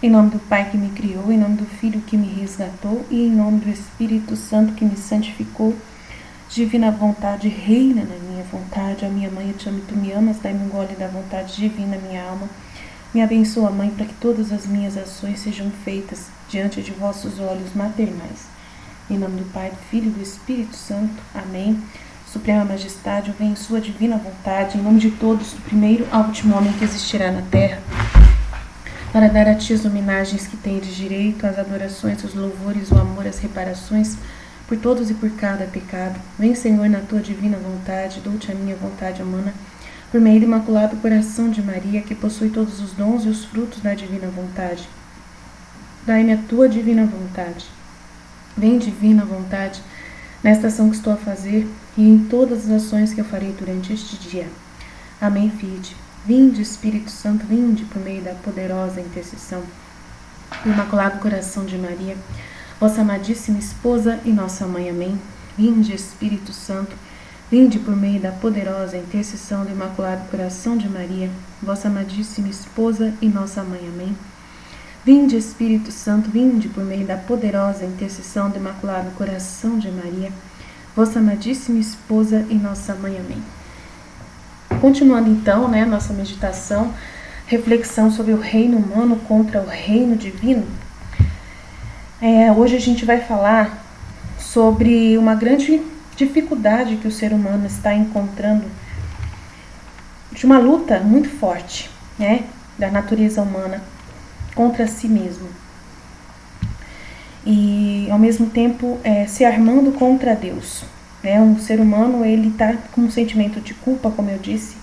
Em nome do Pai que me criou, em nome do Filho que me resgatou e em nome do Espírito Santo que me santificou. Divina vontade, reina na minha vontade. A minha mãe, eu te amo, tu me amas, dai-me um gole da vontade divina, minha alma. Me abençoa, Mãe, para que todas as minhas ações sejam feitas diante de vossos olhos maternais. Em nome do Pai, do Filho e do Espírito Santo. Amém. Suprema Majestade, eu venho em sua divina vontade, em nome de todos, do primeiro ao último homem que existirá na terra, para dar a ti as homenagens que tendes direito, as adorações, os louvores, o amor, as reparações, por todos e por cada pecado. Vem, Senhor, na tua divina vontade, dou-te a minha vontade humana, por meio do imaculado coração de Maria, que possui todos os dons e os frutos da divina vontade. Dai-me a tua divina vontade. Vem, divina vontade, nesta ação que estou a fazer e em todas as ações que eu farei durante este dia. Amém, Fide. Vinde, Espírito Santo, vinde por meio da poderosa intercessão do Imaculado Coração de Maria, vossa amadíssima esposa e nossa mãe. Amém. Vinde, Espírito Santo, vinde por meio da poderosa intercessão do Imaculado Coração de Maria, vossa amadíssima esposa e nossa mãe. Amém. Vinde, Espírito Santo, vinde por meio da poderosa intercessão do Imaculado Coração de Maria, vossa amadíssima esposa e nossa mãe. Amém. Continuando então, nossa meditação, reflexão sobre o reino humano contra o reino divino. Hoje a gente vai falar sobre uma grande dificuldade que o ser humano está encontrando, de uma luta muito forte, da natureza humana contra si mesmo. E ao mesmo tempo se armando contra Deus. Um ser humano, ele está com um sentimento de culpa, como eu disse,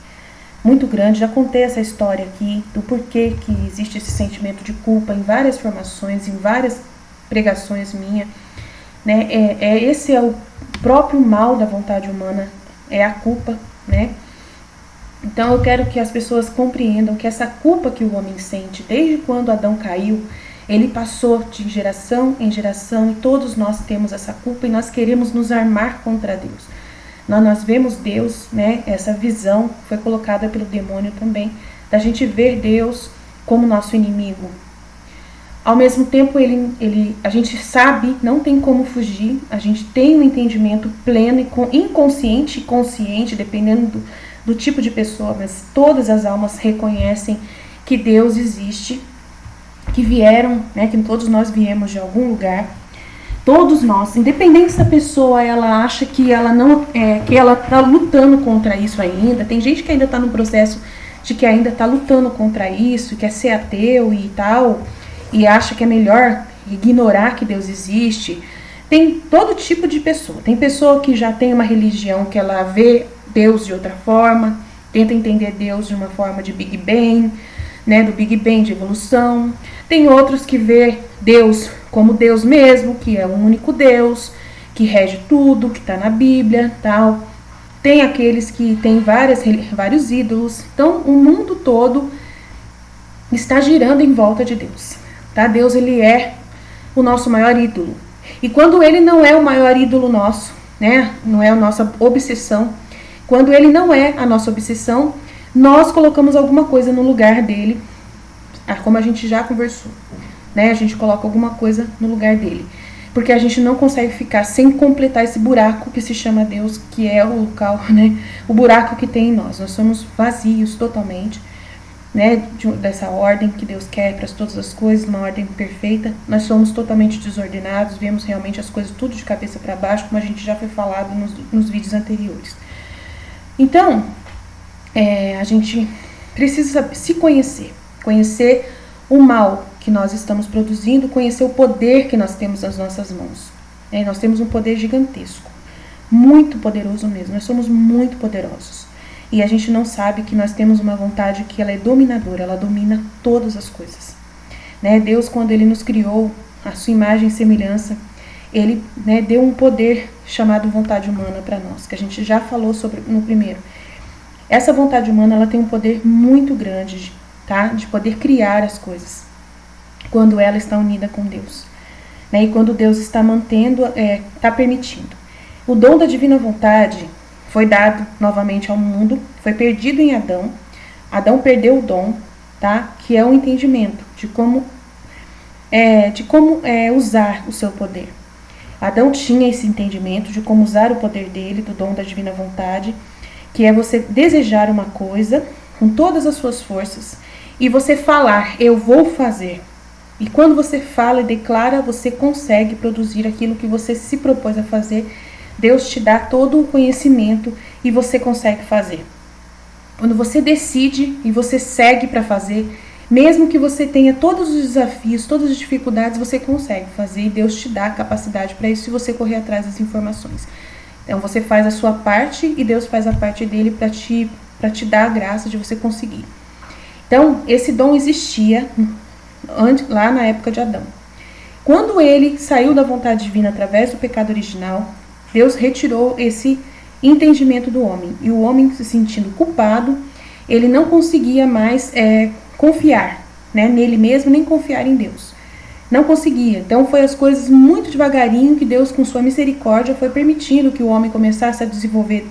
muito grande. Já contei essa história aqui, do porquê que existe esse sentimento de culpa em várias formações, em várias pregações minhas. Esse é o próprio mal da vontade humana, é a culpa. Então eu quero que as pessoas compreendam que essa culpa que o homem sente desde quando Adão caiu, ele passou de geração em geração e todos nós temos essa culpa e nós queremos nos armar contra Deus. Nós vemos Deus, essa visão foi colocada pelo demônio também, da gente ver Deus como nosso inimigo. Ao mesmo tempo, a gente sabe, não tem como fugir, a gente tem um entendimento pleno, inconsciente e consciente, dependendo do tipo de pessoa, mas todas as almas reconhecem que Deus existe, que vieram, que todos nós viemos de algum lugar, todos nós, independente se a pessoa ela acha que ela não que ela está lutando contra isso ainda. Tem gente que ainda está no processo de que ainda está lutando contra isso, quer ser ateu e tal, e acha que é melhor ignorar que Deus existe. Tem todo tipo de pessoa. Tem pessoa que já tem uma religião que ela vê Deus de outra forma, tenta entender Deus de uma forma de Big Bang, do Big Bang de evolução. Tem outros que vê Deus como Deus mesmo, que é o único Deus, que rege tudo, que está na Bíblia, tal. Tem aqueles que têm vários ídolos. Então, o mundo todo está girando em volta de Deus. Tá? Deus, ele é o nosso maior ídolo. E quando ele não é o maior ídolo nosso, não é a nossa obsessão, quando ele não é a nossa obsessão, nós colocamos alguma coisa no lugar dele, como a gente já conversou. A gente coloca alguma coisa no lugar dele. Porque a gente não consegue ficar sem completar esse buraco que se chama Deus, que é o local, o buraco que tem em nós. Nós somos vazios totalmente, dessa ordem que Deus quer para todas as coisas, uma ordem perfeita. Nós somos totalmente desordenados, vemos realmente as coisas tudo de cabeça para baixo, como a gente já foi falado nos vídeos anteriores. Então, a gente precisa se conhecer o mal que nós estamos produzindo, conhecer o poder que nós temos nas nossas mãos. Nós temos um poder gigantesco, muito poderoso mesmo, nós somos muito poderosos. E a gente não sabe que nós temos uma vontade que ela é dominadora, ela domina todas as coisas. Deus, quando ele nos criou, a sua imagem e semelhança, ele deu um poder chamado vontade humana para nós, que a gente já falou sobre no primeiro. Essa vontade humana, ela tem um poder muito grande, de poder criar as coisas, quando ela está unida com Deus. E quando Deus está mantendo, está permitindo. O dom da divina vontade foi dado novamente ao mundo, foi perdido em Adão. Adão perdeu o dom, que é o entendimento de como de como usar o seu poder. Adão tinha esse entendimento de como usar o poder dele, do dom da divina vontade, que é você desejar uma coisa com todas as suas forças e você falar, eu vou fazer. E quando você fala e declara, você consegue produzir aquilo que você se propôs a fazer. Deus te dá todo o conhecimento e você consegue fazer. Quando você decide e você segue para fazer, mesmo que você tenha todos os desafios, todas as dificuldades, você consegue fazer e Deus te dá a capacidade para isso se você correr atrás das informações. Então você faz a sua parte e Deus faz a parte dele para te dar a graça de você conseguir. Então esse dom existia lá na época de Adão. Quando ele saiu da vontade divina através do pecado original, Deus retirou esse entendimento do homem. E o homem, se sentindo culpado, ele não conseguia mais confiar, né, nele mesmo, nem confiar em Deus. Não conseguia. Então foi as coisas muito devagarinho que Deus, com sua misericórdia, foi permitindo que o homem começasse a desenvolver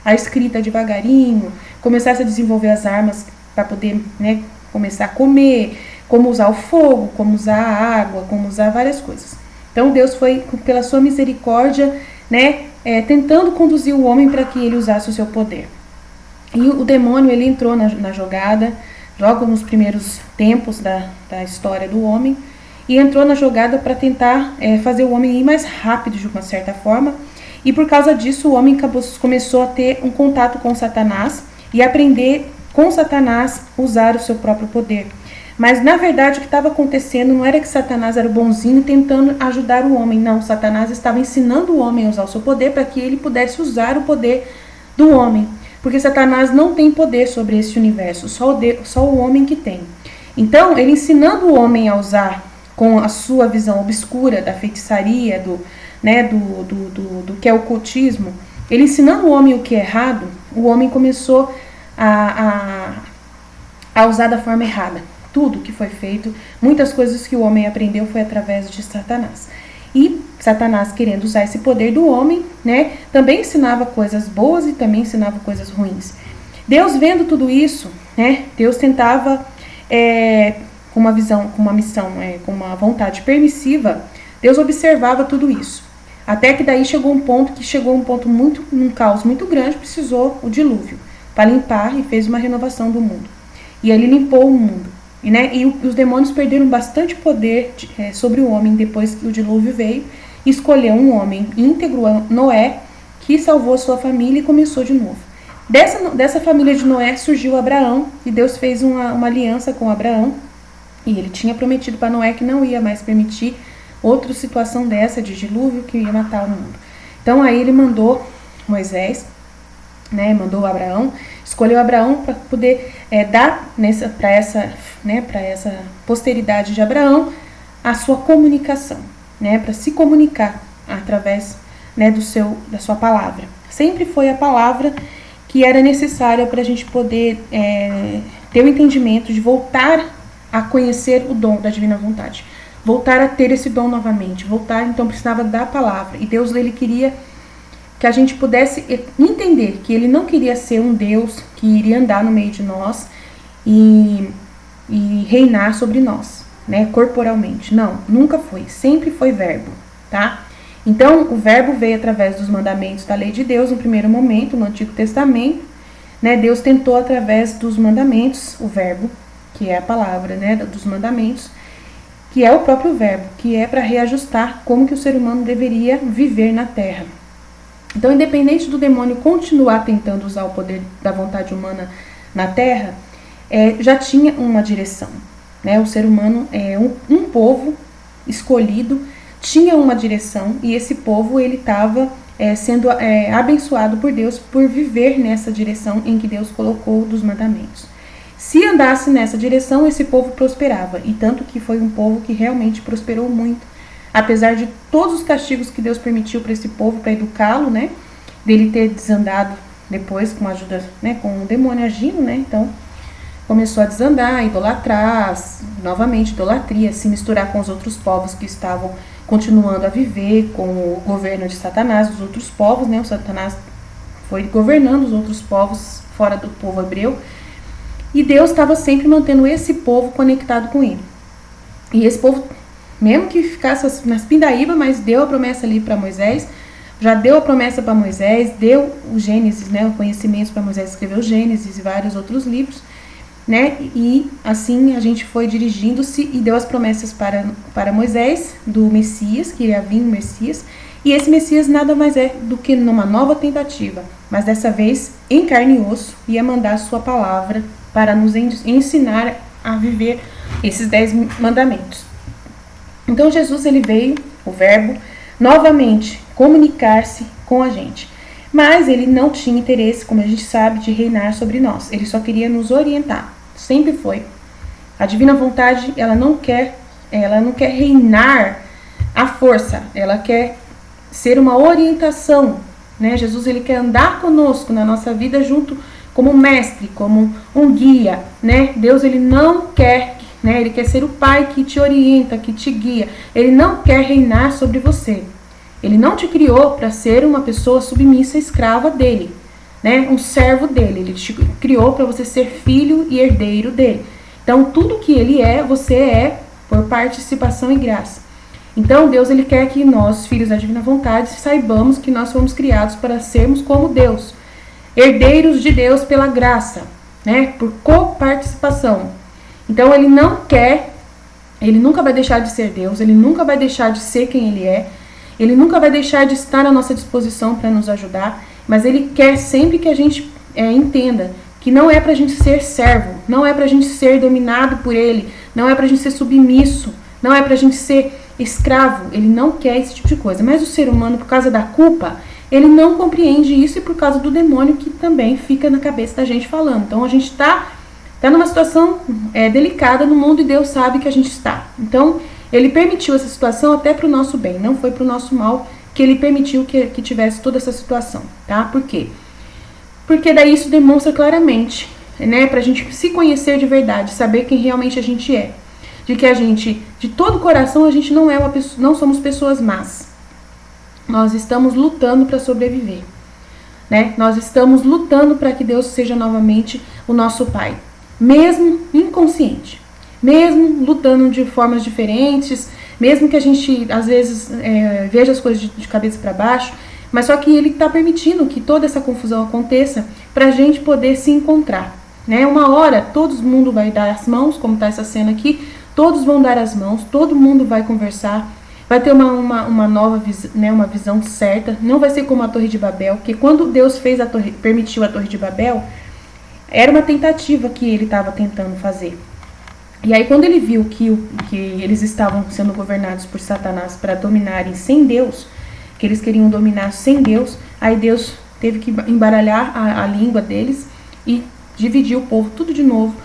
a escrita devagarinho, começasse a desenvolver as armas para poder, né, começar a comer, como usar o fogo, como usar a água, como usar várias coisas. Então Deus foi, pela sua misericórdia, né, tentando conduzir o homem para que ele usasse o seu poder. E o demônio, ele entrou na jogada, logo nos primeiros tempos da história do homem, e entrou na jogada para tentar fazer o homem ir mais rápido de uma certa forma. E por causa disso o homem começou a ter um contato com Satanás e aprender com Satanás usar o seu próprio poder. Mas na verdade o que estava acontecendo não era que Satanás era o bonzinho tentando ajudar o homem, não. Satanás estava ensinando o homem a usar o seu poder para que ele pudesse usar o poder do homem. Porque Satanás não tem poder sobre esse universo, só o homem que tem. Então ele ensinando o homem a usar com a sua visão obscura da feitiçaria, do que é o ocultismo, ele ensinando o homem o que é errado, o homem começou a usar da forma errada. Tudo que foi feito, muitas coisas que o homem aprendeu foi através de Satanás. E Satanás, querendo usar esse poder do homem, né, também ensinava coisas boas e também ensinava coisas ruins. Deus, vendo tudo isso, né, Deus tentava, com uma visão, com uma missão, com uma vontade permissiva, Deus observava tudo isso. Até que daí chegou um ponto muito, num caos muito grande, precisou o dilúvio para limpar e fez uma renovação do mundo. E ele limpou o mundo. E os demônios perderam bastante poder sobre o homem depois que o dilúvio veio. E escolheu um homem íntegro, Noé, que salvou a sua família e começou de novo. Dessa família de Noé surgiu Abraão, e Deus fez uma aliança com Abraão. E ele tinha prometido para Noé que não ia mais permitir outra situação dessa de dilúvio que ia matar o mundo. Então aí ele mandou Moisés, né, mandou Abraão, escolheu Abraão para poder dar para essa posteridade de Abraão a sua comunicação, né, para se comunicar através, né, da sua palavra. Sempre foi a palavra que era necessária para a gente poder ter o entendimento de voltar a conhecer o dom da divina vontade, voltar a ter esse dom novamente, então precisava da palavra. E Deus, ele queria que a gente pudesse entender que ele não queria ser um Deus que iria andar no meio de nós e reinar sobre nós, né, corporalmente. Não, nunca foi, sempre foi verbo, tá? Então, o verbo veio através dos mandamentos da lei de Deus no primeiro momento, no Antigo Testamento, né? Deus tentou através dos mandamentos, o verbo, que é a palavra, né, dos mandamentos, que é o próprio verbo, que é para reajustar como que o ser humano deveria viver na Terra. Então, independente do demônio continuar tentando usar o poder da vontade humana na Terra, já tinha uma direção, né? O ser humano é um povo escolhido, tinha uma direção, e esse povo ele estava sendo abençoado por Deus por viver nessa direção em que Deus colocou dos mandamentos. Se andasse nessa direção, esse povo prosperava, e tanto que foi um povo que realmente prosperou muito. Apesar de todos os castigos que Deus permitiu para esse povo, para educá-lo, né, dele ter desandado depois com a ajuda, né, com o demônio agindo, né, então começou a desandar, idolatrar, novamente idolatria, se misturar com os outros povos que estavam continuando a viver com o governo de Satanás, os outros povos, né, o Satanás foi governando os outros povos fora do povo hebreu, e Deus estava sempre mantendo esse povo conectado com ele. E esse povo Mesmo que ficasse nas pindaíba, mas deu a promessa ali para Moisés, já deu a promessa para Moisés, deu o Gênesis, né, o conhecimento para Moisés escrever o Gênesis e vários outros livros, né, e assim a gente foi dirigindo-se e deu as promessas para Moisés do Messias, que iria vir o Messias, e esse Messias nada mais é do que numa nova tentativa, mas dessa vez em carne e osso, ia mandar a sua palavra para nos ensinar a viver esses 10 mandamentos. Então Jesus, ele veio, o verbo, novamente comunicar-se com a gente. Mas ele não tinha interesse, como a gente sabe, de reinar sobre nós. Ele só queria nos orientar. Sempre foi. A divina vontade, ela não quer reinar à força. Ela quer ser uma orientação, né? Jesus, ele quer andar conosco na nossa vida junto como um mestre, como um guia, né? Deus, ele não quer, né? Ele quer ser o pai que te orienta, que te guia. Ele não quer reinar sobre você. Ele não te criou para ser uma pessoa submissa, escrava dele, né? Um servo dele. Ele te criou para você ser filho e herdeiro dele. Então, tudo que ele é, você é por participação e graça. Então, Deus, ele quer que nós, filhos da divina vontade, saibamos que nós fomos criados para sermos como Deus, herdeiros de Deus pela graça, né? Por coparticipação. Então, ele não quer, ele nunca vai deixar de ser Deus, ele nunca vai deixar de ser quem ele é, ele nunca vai deixar de estar à nossa disposição para nos ajudar, mas ele quer sempre que a gente entenda que não é para a gente ser servo, não é para a gente ser dominado por ele, não é para a gente ser submisso, não é para a gente ser escravo. Ele não quer esse tipo de coisa. Mas o ser humano, por causa da culpa, ele não compreende isso, e por causa do demônio que também fica na cabeça da gente falando. Então a gente está numa situação delicada no mundo, e Deus sabe que a gente está. Então ele permitiu essa situação até para o nosso bem, não foi para o nosso mal que ele permitiu que tivesse toda essa situação, tá? Por quê? Porque daí isso demonstra claramente, né, pra gente se conhecer de verdade, saber quem realmente a gente é. De que a gente, de todo o coração, a gente não é uma pessoa, não somos pessoas más. Nós estamos lutando para sobreviver, né? Nós estamos lutando para que Deus seja novamente o nosso Pai, mesmo inconsciente, mesmo lutando de formas diferentes, mesmo que a gente às vezes veja as coisas de cabeça para baixo. Mas só que ele está permitindo que toda essa confusão aconteça para a gente poder se encontrar, né? Uma hora todo mundo vai dar as mãos, como está essa cena aqui, todos vão dar as mãos, todo mundo vai conversar, vai ter uma nova visão, né? Uma visão certa. Não vai ser como a Torre de Babel, porque quando Deus permitiu a Torre de Babel, era uma tentativa que ele estava tentando fazer. E aí quando ele viu que eles estavam sendo governados por Satanás para dominarem sem Deus, que eles queriam dominar sem Deus, aí Deus teve que embaralhar a língua deles e dividir o povo tudo de novo,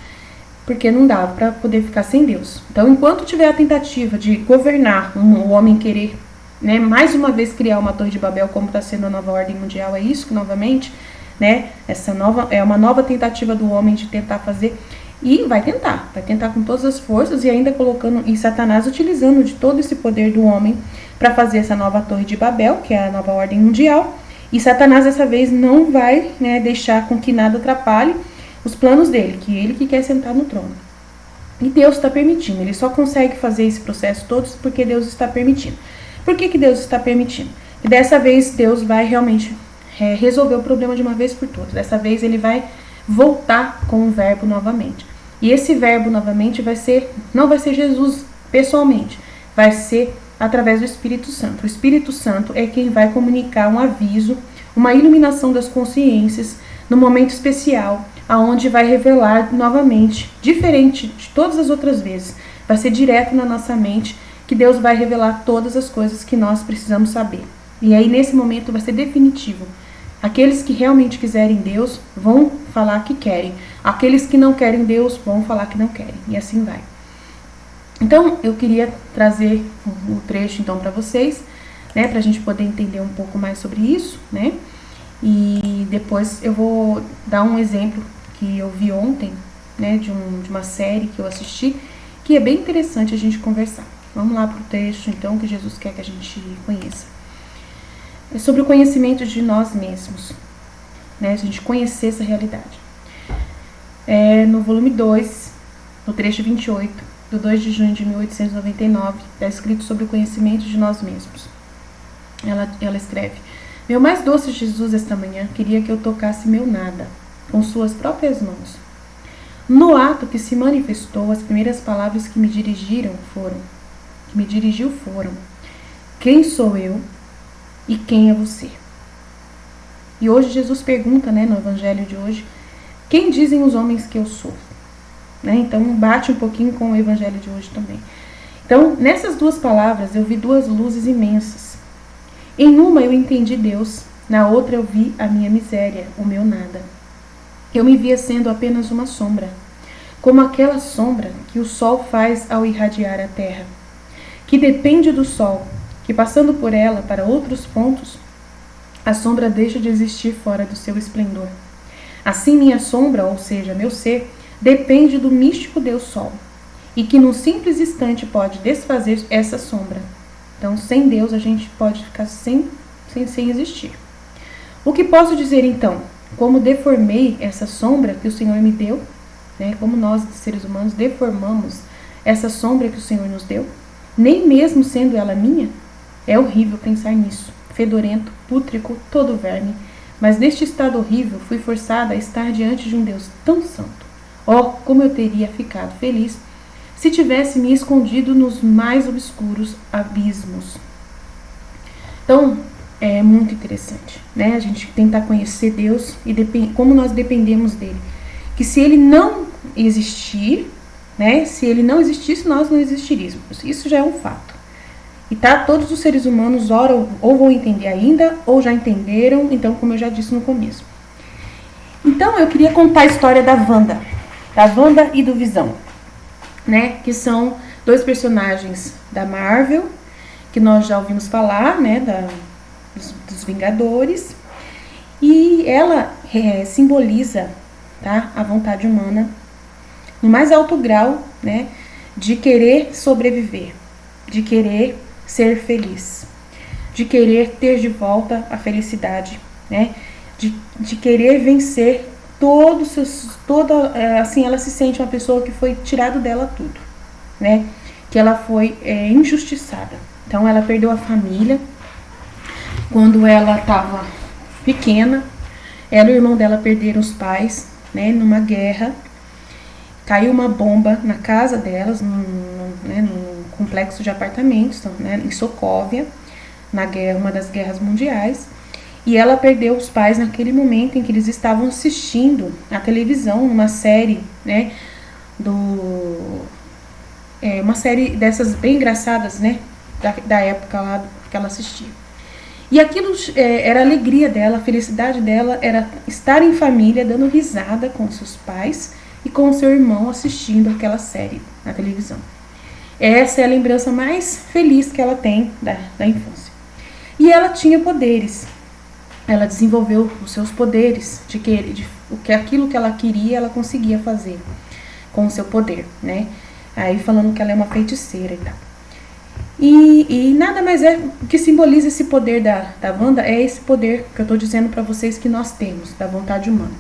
porque não dava para poder ficar sem Deus. Então, enquanto tiver a tentativa de governar, o homem querer, né, mais uma vez criar uma Torre de Babel, como está sendo a nova ordem mundial, é isso que novamente, né, é uma nova tentativa do homem de tentar fazer. E vai tentar com todas as forças, e ainda colocando, e Satanás utilizando de todo esse poder do homem para fazer essa nova Torre de Babel, que é a nova ordem mundial. E Satanás dessa vez não vai, né, deixar com que nada atrapalhe os planos dele, que ele que quer sentar no trono. E Deus está permitindo, ele só consegue fazer esse processo todo porque Deus está permitindo. Por que Deus está permitindo? E dessa vez Deus vai realmente resolver o problema de uma vez por todas. Dessa vez ele vai voltar com o verbo novamente. E esse verbo novamente não vai ser Jesus pessoalmente, vai ser através do Espírito Santo. O Espírito Santo é quem vai comunicar um aviso, uma iluminação das consciências no momento especial, aonde vai revelar novamente, diferente de todas as outras vezes, vai ser direto na nossa mente que Deus vai revelar todas as coisas que nós precisamos saber. E aí nesse momento vai ser definitivo. Aqueles que realmente quiserem Deus vão falar que querem. Aqueles que não querem Deus vão falar que não querem. E assim vai. Então, eu queria trazer o trecho então para vocês, né, para a gente poder entender um pouco mais sobre isso, né? E depois eu vou dar um exemplo que eu vi ontem, né, de uma série que eu assisti, que é bem interessante a gente conversar. Vamos lá para o trecho então que Jesus quer que a gente conheça. É sobre o conhecimento de nós mesmos, né? A gente conhecer essa realidade. No volume 2, no trecho 28, do 2 de junho de 1899, está escrito sobre o conhecimento de nós mesmos. Ela escreve: meu mais doce Jesus, esta manhã, queria que eu tocasse meu nada, com suas próprias mãos. No ato que se manifestou, as primeiras palavras que me dirigiu foram: quem sou eu e quem é você? E hoje Jesus pergunta, no evangelho de hoje, quem dizem os homens que eu sou? Então bate um pouquinho com o evangelho de hoje também. Então, nessas duas palavras, eu vi duas luzes imensas. Em uma eu entendi Deus, na outra eu vi a minha miséria, o meu nada. Eu me via sendo apenas uma sombra, como aquela sombra que o sol faz ao irradiar a terra, que depende do sol, que passando por ela para outros pontos, a sombra deixa de existir fora do seu esplendor. Assim minha sombra, ou seja, meu ser, depende do místico Deus Sol, e que num simples instante pode desfazer essa sombra. Então, sem Deus, a gente pode ficar sem existir. O que posso dizer, então? Como deformei essa sombra que o Senhor me deu, como nós, seres humanos, deformamos essa sombra que o Senhor nos deu, nem mesmo sendo ela minha? É horrível pensar nisso. Fedorento, pútrico, todo verme. Mas neste estado horrível, fui forçada a estar diante de um Deus tão santo. Oh, como eu teria ficado feliz se tivesse me escondido nos mais obscuros abismos. Então, é muito interessante, a gente tentar conhecer Deus e como nós dependemos dele. Que se ele não existir, se ele não existisse, nós não existiríamos. Isso já é um fato. E todos os seres humanos ou vão entender ainda, ou já entenderam, então, como eu já disse no começo. Então, eu queria contar a história da Wanda e do Visão, que são dois personagens da Marvel, que nós já ouvimos falar, dos Vingadores, e ela simboliza, a vontade humana no mais alto grau, de querer sobreviver, de querer ser feliz, de querer ter de volta a felicidade, de querer vencer assim, ela se sente uma pessoa que foi tirado dela tudo, que ela foi injustiçada. Então ela perdeu a família quando ela estava pequena. Ela e o irmão dela perderam os pais, numa guerra. Caiu uma bomba na casa delas, num complexo de apartamentos, em Sokovia, uma das guerras mundiais. E ela perdeu os pais naquele momento em que eles estavam assistindo a televisão, uma série, uma série dessas bem engraçadas, da época lá que ela assistia. E aquilo era a alegria dela, a felicidade dela era estar em família, dando risada com seus pais e com o seu irmão assistindo aquela série na televisão. Essa é a lembrança mais feliz que ela tem da infância. E ela tinha poderes. Ela desenvolveu os seus poderes, aquilo que ela queria, ela conseguia fazer com o seu poder, Aí falando que ela é uma feiticeira e tal. E nada mais o que simboliza esse poder da Wanda, é esse poder que eu estou dizendo para vocês que nós temos, da vontade humana.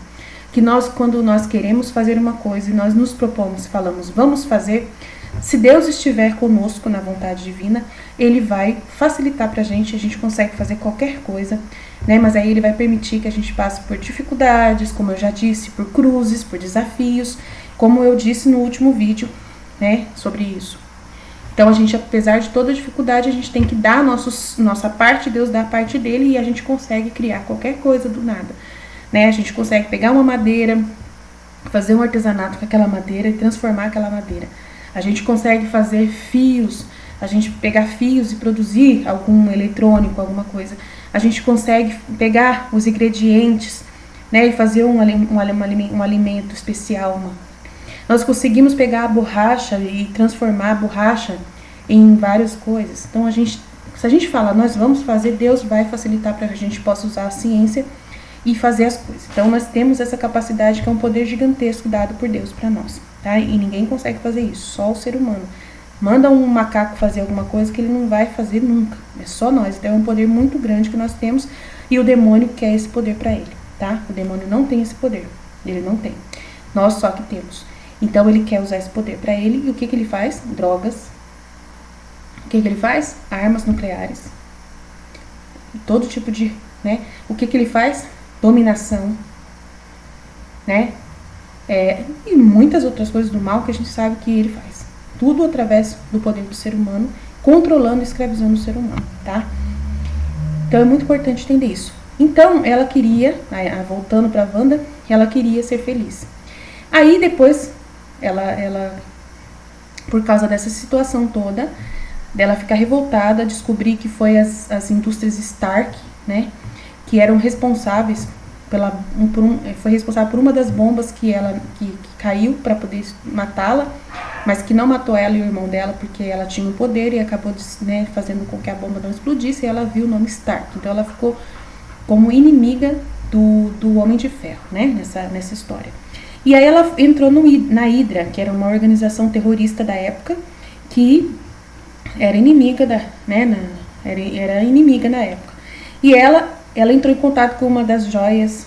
Que quando nós queremos fazer uma coisa e nós nos propomos, falamos, vamos fazer, se Deus estiver conosco na vontade divina, ele vai facilitar pra gente, a gente consegue fazer qualquer coisa, mas aí ele vai permitir que a gente passe por dificuldades, como eu já disse, por cruzes, por desafios, como eu disse no último vídeo, sobre isso. Então a gente, apesar de toda dificuldade, a gente tem que dar nossa parte, Deus dá a parte dele, e a gente consegue criar qualquer coisa do nada, A gente consegue pegar uma madeira, fazer um artesanato com aquela madeira e transformar aquela madeira. A gente consegue fazer fios, a gente pegar fios e produzir algum eletrônico, alguma coisa. A gente consegue pegar os ingredientes, e fazer um alimento especial. Nós conseguimos pegar a borracha e transformar a borracha em várias coisas. Então, se a gente fala, nós vamos fazer, Deus vai facilitar para que a gente possa usar a ciência e fazer as coisas. Então, nós temos essa capacidade, que é um poder gigantesco dado por Deus para nós. E ninguém consegue fazer isso, só o ser humano. Manda um macaco fazer alguma coisa que ele não vai fazer nunca. É só nós. Então é um poder muito grande que nós temos, e o demônio quer esse poder para ele, O demônio não tem esse poder. Ele não tem. Nós só que temos. Então ele quer usar esse poder para ele, e o que ele faz? Drogas. O que ele faz? Armas nucleares. Todo tipo de, né? O que ele faz? Dominação, né? E muitas outras coisas do mal que a gente sabe que ele faz. Tudo através do poder do ser humano, controlando e escravizando o ser humano, tá? Então é muito importante entender isso. Então ela queria, voltando para Wanda, ela queria ser feliz. Aí depois, ela por causa dessa situação toda, dela ficar revoltada, descobrir que foi as indústrias Stark, né, que eram responsáveis foi responsável por uma das bombas que caiu para poder matá-la, mas que não matou ela e o irmão dela, porque ela tinha o poder e acabou, né, fazendo com que a bomba não explodisse, e ela viu o nome Stark. Então ela ficou como inimiga do Homem de Ferro, né, nessa história. E aí ela entrou na Hydra, que era uma organização terrorista da época, que era inimiga era inimiga na época. E ela entrou em contato com uma das joias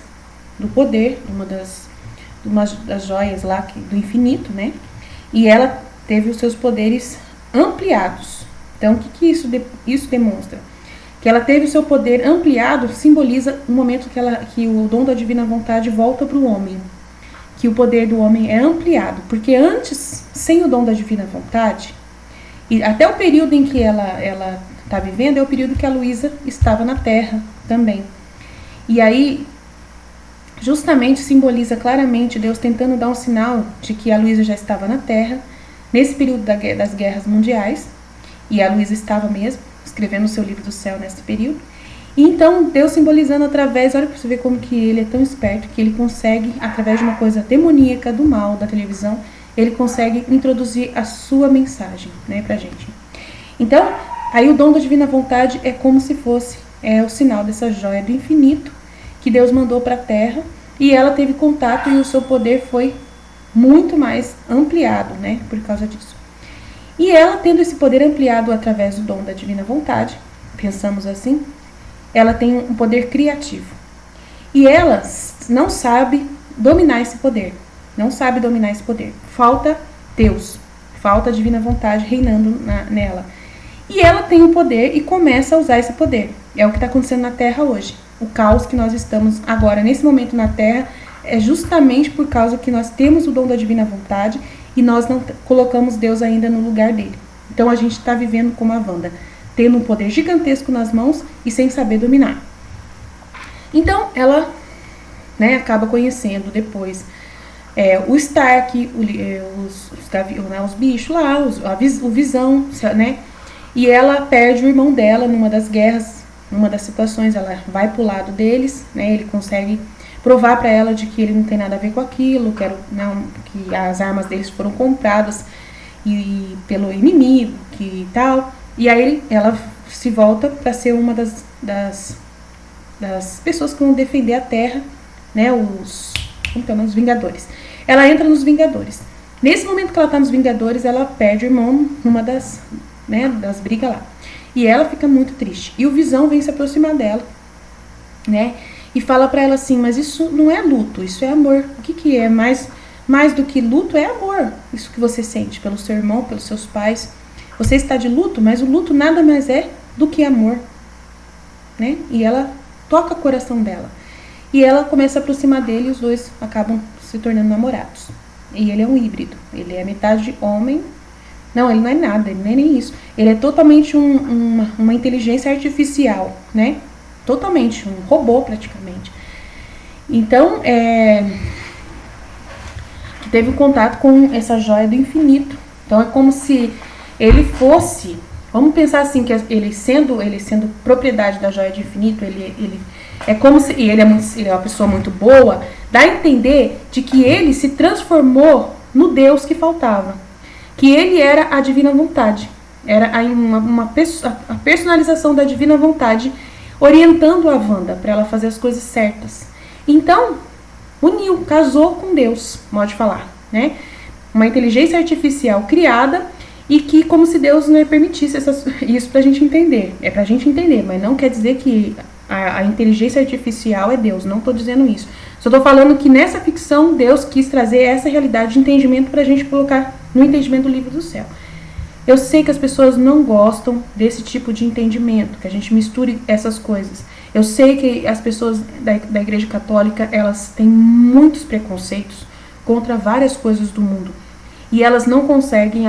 do poder, uma das joias lá do infinito, né? E ela teve os seus poderes ampliados. Então, o que isso demonstra? Que ela teve o seu poder ampliado, simboliza o momento que o dom da divina vontade volta para o homem. Que o poder do homem é ampliado. Porque antes, sem o dom da divina vontade, e até o período em que ela está vivendo, é o período que a Luísa estava na Terra também. E aí, justamente simboliza claramente Deus tentando dar um sinal de que a Luísa já estava na Terra, nesse período das guerras mundiais, e a Luísa estava mesmo, escrevendo o seu livro do céu nesse período. E então, Deus simbolizando através, olha para você ver como que ele é tão esperto, que ele consegue, através de uma coisa demoníaca do mal, da televisão, ele consegue introduzir a sua mensagem, né, pra gente. Então, aí o dom da divina vontade é como se fosse o sinal dessa joia do infinito que Deus mandou para a Terra, e ela teve contato e o seu poder foi muito mais ampliado, né, por causa disso. E ela, tendo esse poder ampliado através do dom da divina vontade, pensamos assim, ela tem um poder criativo. E ela não sabe dominar esse poder. Não sabe dominar esse poder. Falta Deus. Falta a divina vontade reinando nela. E ela tem o poder e começa a usar esse poder. É o que está acontecendo na Terra hoje. O caos que nós estamos agora, nesse momento na Terra, é justamente por causa que nós temos o dom da divina vontade e nós não colocamos Deus ainda no lugar dele. Então a gente está vivendo como a Wanda, tendo um poder gigantesco nas mãos e sem saber dominar. Então ela, né, acaba conhecendo depois o Stark, os bichos lá, o Visão, né? E ela perde o irmão dela numa das guerras, numa das situações, ela vai pro lado deles, né? Ele consegue provar para ela de que ele não tem nada a ver com aquilo, que as armas deles foram compradas pelo inimigo, que tal. E aí ela se volta para ser uma das pessoas que vão defender a Terra, né? Os Vingadores. Ela entra nos Vingadores. Nesse momento que ela tá nos Vingadores, ela perde o irmão numa das brigas lá. E ela fica muito triste. E o Visão vem se aproximar dela, né? E fala pra ela assim, mas isso não é luto, isso é amor. O que é? Mais do que luto é amor. Isso que você sente pelo seu irmão, pelos seus pais. Você está de luto, mas o luto nada mais é do que amor, né? E ela toca o coração dela. E ela começa a aproximar dele e os dois acabam se tornando namorados. E ele é um híbrido. Ele é metade homem. Não, ele não é nada, ele não é nem isso. Ele é totalmente uma inteligência artificial, né? Totalmente, um robô praticamente. Então, que teve um contato com essa joia do infinito. Então é como se ele fosse, vamos pensar assim, que ele sendo propriedade da joia do infinito, ele é como se, e ele é uma pessoa muito boa, dá a entender de que ele se transformou no Deus que faltava. Que ele era a divina vontade. Era a personalização da divina vontade, orientando a Wanda para ela fazer as coisas certas. Então, casou com Deus, modo de falar, né? Uma inteligência artificial criada e que, como se Deus não permitisse isso pra gente entender. É pra gente entender, mas não quer dizer que a inteligência artificial é Deus, não estou dizendo isso. Só estou falando que nessa ficção Deus quis trazer essa realidade de entendimento para a gente colocar no entendimento do livro do céu. Eu sei que as pessoas não gostam desse tipo de entendimento, que a gente misture essas coisas. Eu sei que as pessoas da Igreja Católica, elas têm muitos preconceitos contra várias coisas do mundo. E elas não conseguem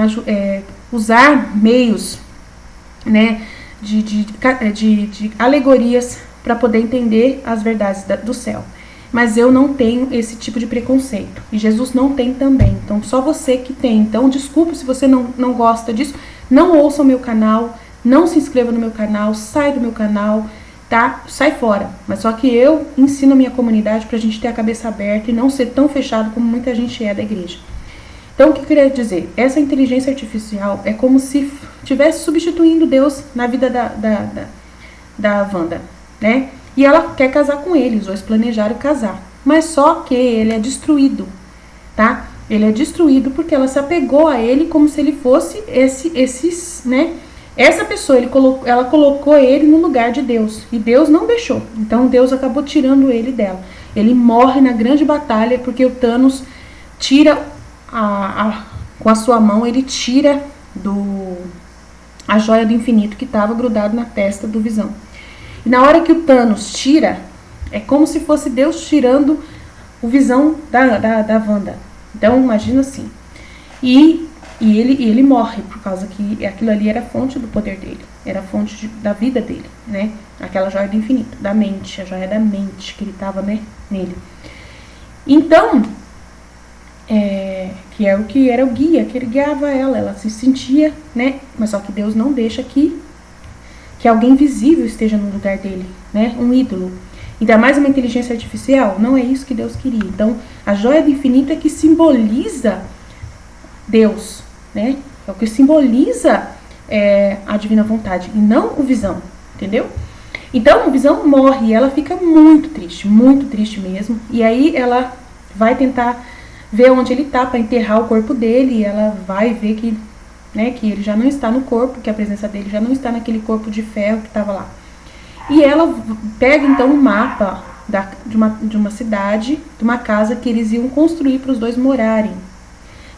usar meios, né, de alegorias para poder entender as verdades do céu. Mas eu não tenho esse tipo de preconceito. E Jesus não tem também. Então, só você que tem. Então, desculpa se você não gosta disso. Não ouça o meu canal. Não se inscreva no meu canal. Sai do meu canal. Tá? Sai fora. Mas só que eu ensino a minha comunidade pra gente ter a cabeça aberta e não ser tão fechado como muita gente é da igreja. Então, o que eu queria dizer? Essa inteligência artificial é como se estivesse substituindo Deus na vida da Wanda, né? E ela quer casar com ele, os dois planejaram casar. Mas só que ele é destruído, tá? Ele é destruído porque ela se apegou a ele como se ele fosse né? Essa pessoa, ela colocou ele no lugar de Deus. E Deus não deixou. Então Deus acabou tirando ele dela. Ele morre na grande batalha porque o Thanos tira com a sua mão, ele tira a joia do infinito que estava grudado na testa do Visão. E na hora que o Thanos tira, é como se fosse Deus tirando o Visão da Wanda. Então, imagina assim. E ele morre, por causa que aquilo ali era a fonte do poder dele. Era a fonte da vida dele, né? Aquela joia do infinito, da mente. A joia da mente que ele estava, né, nele. Então, que é o que era o guia, que ele guiava ela se sentia, né? Mas só que Deus não deixa que alguém visível esteja no lugar dele, né? Um ídolo. Ainda mais uma inteligência artificial, não é isso que Deus queria. Então, a joia do infinito é que simboliza Deus, né? É o que simboliza a divina vontade, e não o Visão, entendeu? Então, o Visão morre e ela fica muito triste mesmo. E aí ela vai tentar ver onde ele tá para enterrar o corpo dele, e ela vai ver que, né, que ele já não está no corpo, que a presença dele já não está naquele corpo de ferro que estava lá. E ela pega então um mapa de uma cidade, de uma casa que eles iam construir para os dois morarem.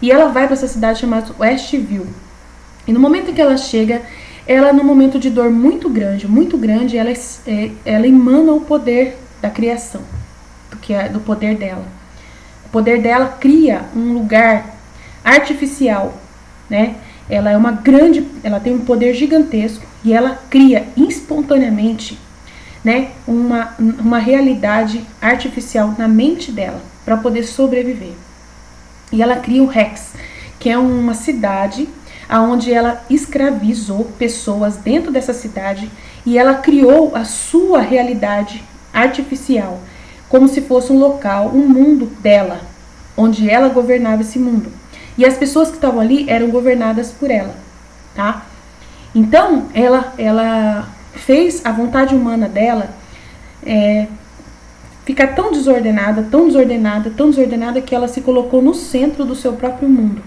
E ela vai para essa cidade chamada Westview. E no momento em que ela chega, ela num momento de dor muito grande, ela emana o poder da criação, do poder dela. O poder dela cria um lugar artificial, né? Ela tem um poder gigantesco e ela cria espontaneamente, né, uma realidade artificial na mente dela para poder sobreviver. E ela cria o Rex, que é uma cidade onde ela escravizou pessoas dentro dessa cidade e ela criou a sua realidade artificial, como se fosse um local, um mundo dela, onde ela governava esse mundo. E as pessoas que estavam ali eram governadas por ela, tá? Então, ela fez a vontade humana dela ficar tão desordenada que ela se colocou no centro do seu próprio mundo.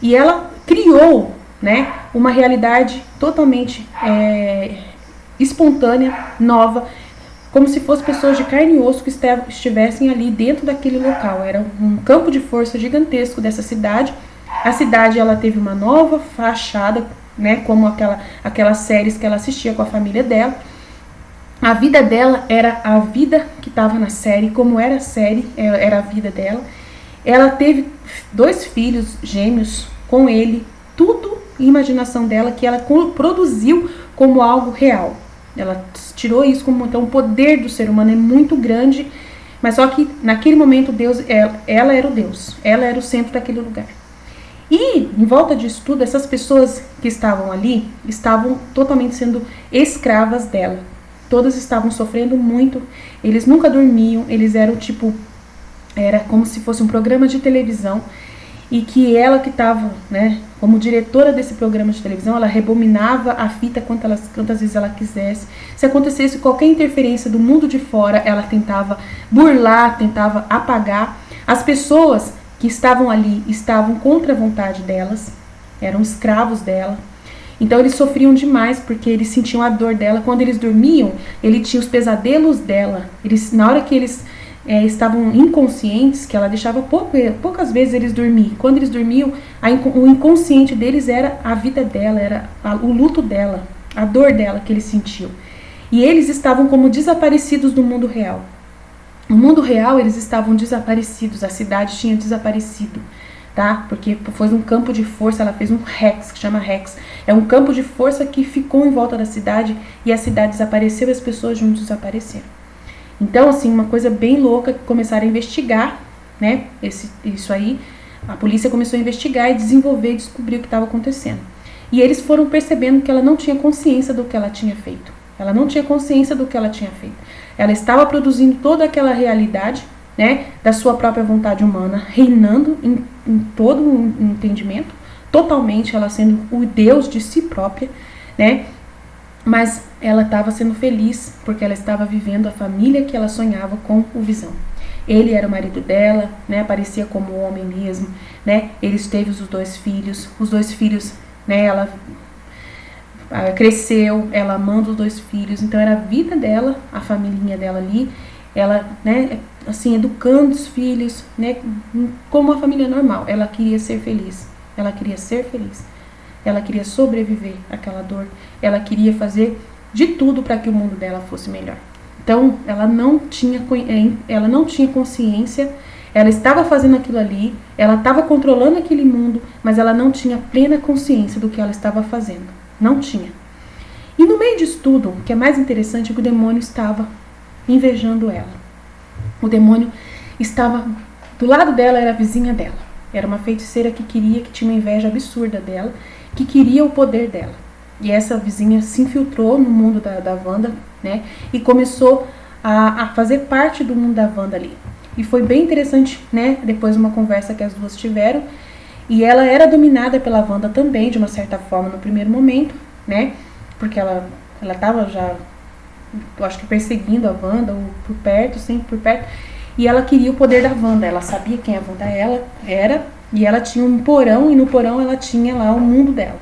E ela criou, né, uma realidade totalmente espontânea, nova, como se fossem pessoas de carne e osso que estivessem ali dentro daquele local. Era um campo de força gigantesco dessa cidade. A cidade, ela teve uma nova fachada, né, como aquelas séries que ela assistia com a família dela. A vida dela era a vida que estava na série, como era a série, era a vida dela. Ela teve 2 filhos gêmeos com ele, tudo imaginação dela, que ela produziu como algo real. Ela tirou isso como, então, o poder do ser humano é muito grande, mas só que naquele momento Deus, ela era o Deus, ela era o centro daquele lugar. E em volta disso tudo, essas pessoas que estavam ali estavam totalmente sendo escravas dela. Todas estavam sofrendo muito, eles nunca dormiam, eles eram era como se fosse um programa de televisão, e que ela que estava, né, como diretora desse programa de televisão, ela rebobinava a fita quantas vezes ela quisesse. Se acontecesse qualquer interferência do mundo de fora, ela tentava burlar, tentava apagar. As pessoas que estavam ali estavam contra a vontade delas, eram escravos dela. Então eles sofriam demais porque eles sentiam a dor dela. Quando eles dormiam, ele tinha os pesadelos dela. Na hora que eles estavam inconscientes, que ela deixava poucas vezes eles dormir. Quando eles dormiam, o inconsciente deles era a vida dela, era o luto dela, a dor dela que eles sentiam. E eles estavam como desaparecidos do mundo real. No mundo real, eles estavam desaparecidos, a cidade tinha desaparecido, tá? Porque foi um campo de força, ela fez um Rex, que chama Rex. É um campo de força que ficou em volta da cidade e a cidade desapareceu e as pessoas juntos desapareceram. Então, assim, uma coisa bem louca, que começaram a investigar, né? Isso aí, a polícia começou a investigar e desenvolver e descobrir o que estava acontecendo. E eles foram percebendo que ela não tinha consciência do que ela tinha feito. Ela não tinha consciência do que ela tinha feito. Ela estava produzindo toda aquela realidade, né, da sua própria vontade humana, reinando em todo o entendimento, totalmente ela sendo o Deus de si própria, né, mas ela estava sendo feliz porque ela estava vivendo a família que ela sonhava com o Visão. Ele era o marido dela, né, parecia como um homem mesmo, né, eles teve os dois filhos, né, ela cresceu, ela amando os 2 filhos, então era a vida dela, a família dela ali, ela, né, assim, educando os filhos, né, como uma família normal. Ela queria ser feliz, ela queria sobreviver àquela dor, ela queria fazer de tudo para que o mundo dela fosse melhor. Então, ela não tinha consciência, ela estava fazendo aquilo ali, ela estava controlando aquele mundo, mas ela não tinha plena consciência do que ela estava fazendo. Não tinha. E no meio disso tudo, o que é mais interessante é que o demônio estava invejando ela. O demônio estava do lado dela, era a vizinha dela. Era uma feiticeira que tinha uma inveja absurda dela, que queria o poder dela. E essa vizinha se infiltrou no mundo da Wanda, né? E começou a fazer parte do mundo da Wanda ali. E foi bem interessante, né? Depois de uma conversa que as duas tiveram. E ela era dominada pela Wanda também, de uma certa forma, no primeiro momento, né? Porque ela estava já, eu acho que perseguindo a Wanda, ou por perto, sempre por perto. E ela queria o poder da Wanda. Ela sabia quem a Wanda era. E ela tinha um porão, e no porão ela tinha lá o mundo dela.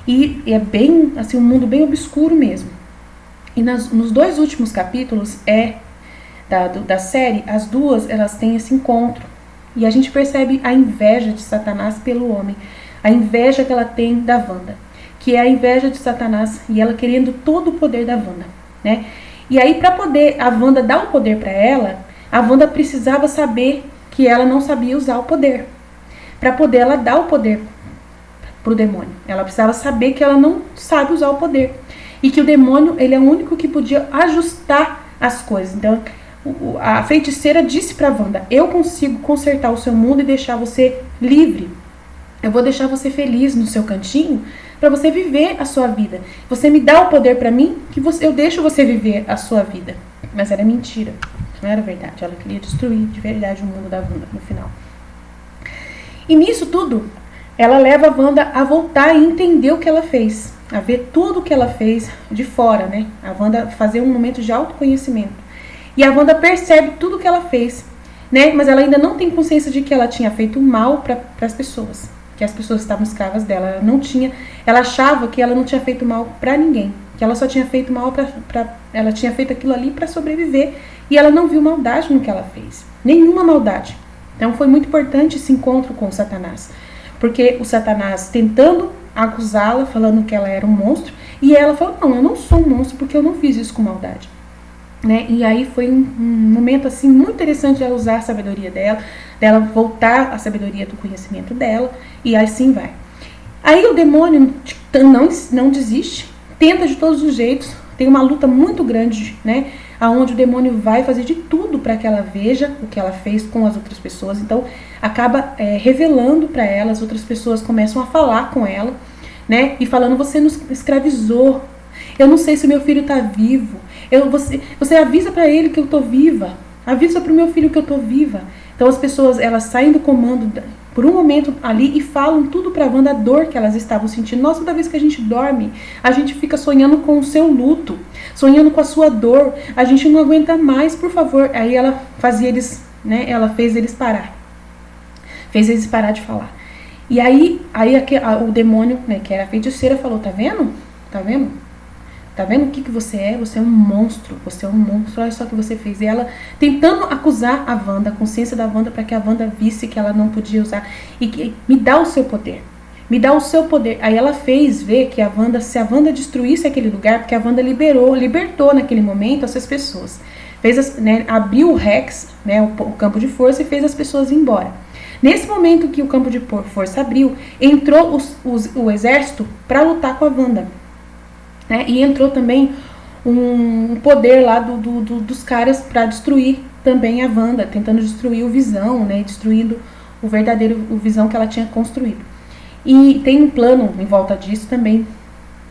E é bem, assim, um mundo bem obscuro mesmo. E nos 2 últimos capítulos da série, as duas, elas têm esse encontro. E a gente percebe a inveja de Satanás pelo homem. A inveja que ela tem da Wanda. Que é a inveja de Satanás e ela querendo todo o poder da Wanda, né? E aí, para poder a Wanda dar o poder para ela, a Wanda precisava saber que ela não sabia usar o poder. Para poder ela dar o poder pro demônio. Ela precisava saber que ela não sabe usar o poder. E que o demônio, ele é o único que podia ajustar as coisas. Então, a feiticeira disse para Wanda: eu consigo consertar o seu mundo e deixar você livre. Eu vou deixar você feliz no seu cantinho para você viver a sua vida. Você me dá o poder para mim que eu deixo você viver a sua vida. Mas era mentira, não era verdade. Ela queria destruir de verdade o mundo da Wanda no final. E nisso tudo, ela leva a Wanda a voltar e entender o que ela fez, a ver tudo o que ela fez de fora, né? A Wanda fazer um momento de autoconhecimento. E a Wanda percebe tudo o que ela fez, né? Mas ela ainda não tem consciência de que ela tinha feito mal para as pessoas, que as pessoas estavam escravas dela. Ela achava que ela não tinha feito mal para ninguém, que ela só tinha feito mal ela tinha feito aquilo ali para sobreviver, e ela não viu maldade no que ela fez, nenhuma maldade. Então foi muito importante esse encontro com o Satanás, porque o Satanás tentando acusá-la, falando que ela era um monstro, e ela falou: não, eu não sou um monstro porque eu não fiz isso com maldade. Né? E aí foi um momento assim muito interessante de ela usar a sabedoria dela voltar à sabedoria do conhecimento dela, e assim vai. Aí o demônio não desiste, tenta de todos os jeitos, tem uma luta muito grande, né? Aonde o demônio vai fazer de tudo para que ela veja o que ela fez com as outras pessoas. Então acaba revelando para ela, as outras pessoas começam a falar com ela, né? E falando: você nos escravizou, eu não sei se o meu filho está vivo. Você avisa para ele que eu tô viva. Avisa para o meu filho que eu tô viva. Então as pessoas, elas saem do comando por um momento ali e falam tudo para Wanda, a dor que elas estavam sentindo. Nossa, toda vez que a gente dorme, a gente fica sonhando com o seu luto, sonhando com a sua dor. A gente não aguenta mais, por favor. Aí ela fazia eles, né? Ela fez eles parar. Fez eles parar de falar. E aí o demônio, né, que era a feiticeira, falou, tá vendo? Tá vendo? Tá vendo o que você é? Você é um monstro, olha só o que você fez. E ela tentando acusar a Wanda, a consciência da Wanda, para que a Wanda visse que ela não podia usar. E que me dá o seu poder. Me dá o seu poder. Aí ela fez ver que se a Wanda destruísse aquele lugar, porque a Wanda libertou naquele momento essas pessoas. Abriu o Rex, né, o campo de força, e fez as pessoas ir embora. Nesse momento que o campo de força abriu, entrou o exército para lutar com a Wanda. Né? E entrou também um poder lá dos caras para destruir também a Wanda, tentando destruir o Visão, né? Destruindo o Visão que ela tinha construído. E tem um plano em volta disso também,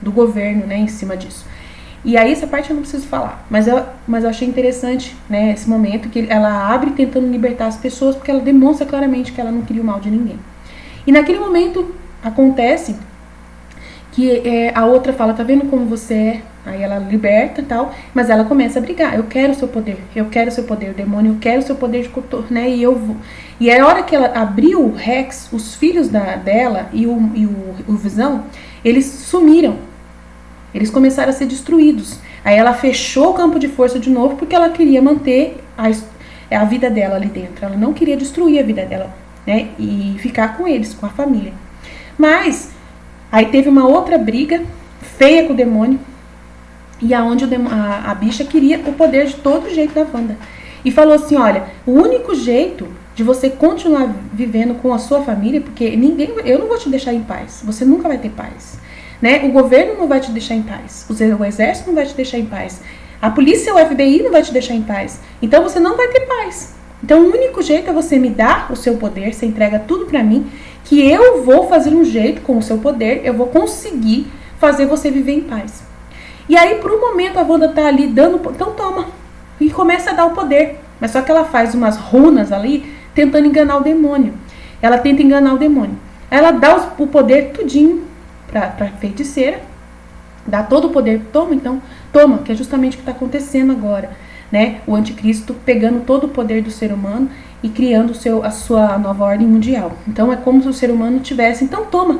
do governo, né? Em cima disso. E aí essa parte eu não preciso falar, mas eu achei interessante, né, esse momento que ela abre tentando libertar as pessoas, porque ela demonstra claramente que ela não queria o mal de ninguém. E naquele momento acontece que a outra fala, tá vendo como você é? Aí ela liberta e tal, mas ela começa a brigar. Eu quero o seu poder, o demônio, eu quero o seu poder de cultor, né? E eu vou. E a hora que ela abriu o Rex, os filhos dela e o Visão, eles sumiram. Eles começaram a ser destruídos. Aí ela fechou o campo de força de novo, porque ela queria manter a vida dela ali dentro. Ela não queria destruir a vida dela, né? E ficar com eles, com a família. Mas aí teve uma outra briga feia com o demônio, e aonde a bicha queria o poder de todo jeito da Wanda. E falou assim, olha, o único jeito de você continuar vivendo com a sua família, porque eu não vou te deixar em paz, você nunca vai ter paz. Né? O governo não vai te deixar em paz, o exército não vai te deixar em paz, a polícia, o FBI não vai te deixar em paz, então você não vai ter paz. Então o único jeito é você me dar o seu poder, você entrega tudo pra mim, que eu vou fazer um jeito com o seu poder, eu vou conseguir fazer você viver em paz. E aí por um momento a Wanda tá ali dando, então toma, e começa a dar o poder, mas só que ela faz umas runas ali, tentando enganar o demônio. Ela tenta enganar o demônio, aí ela dá o poder tudinho para a dá todo o poder, toma, que é justamente o que está acontecendo agora, né? O anticristo pegando todo o poder do ser humano e criando a sua nova ordem mundial. Então é como se o ser humano tivesse, então toma,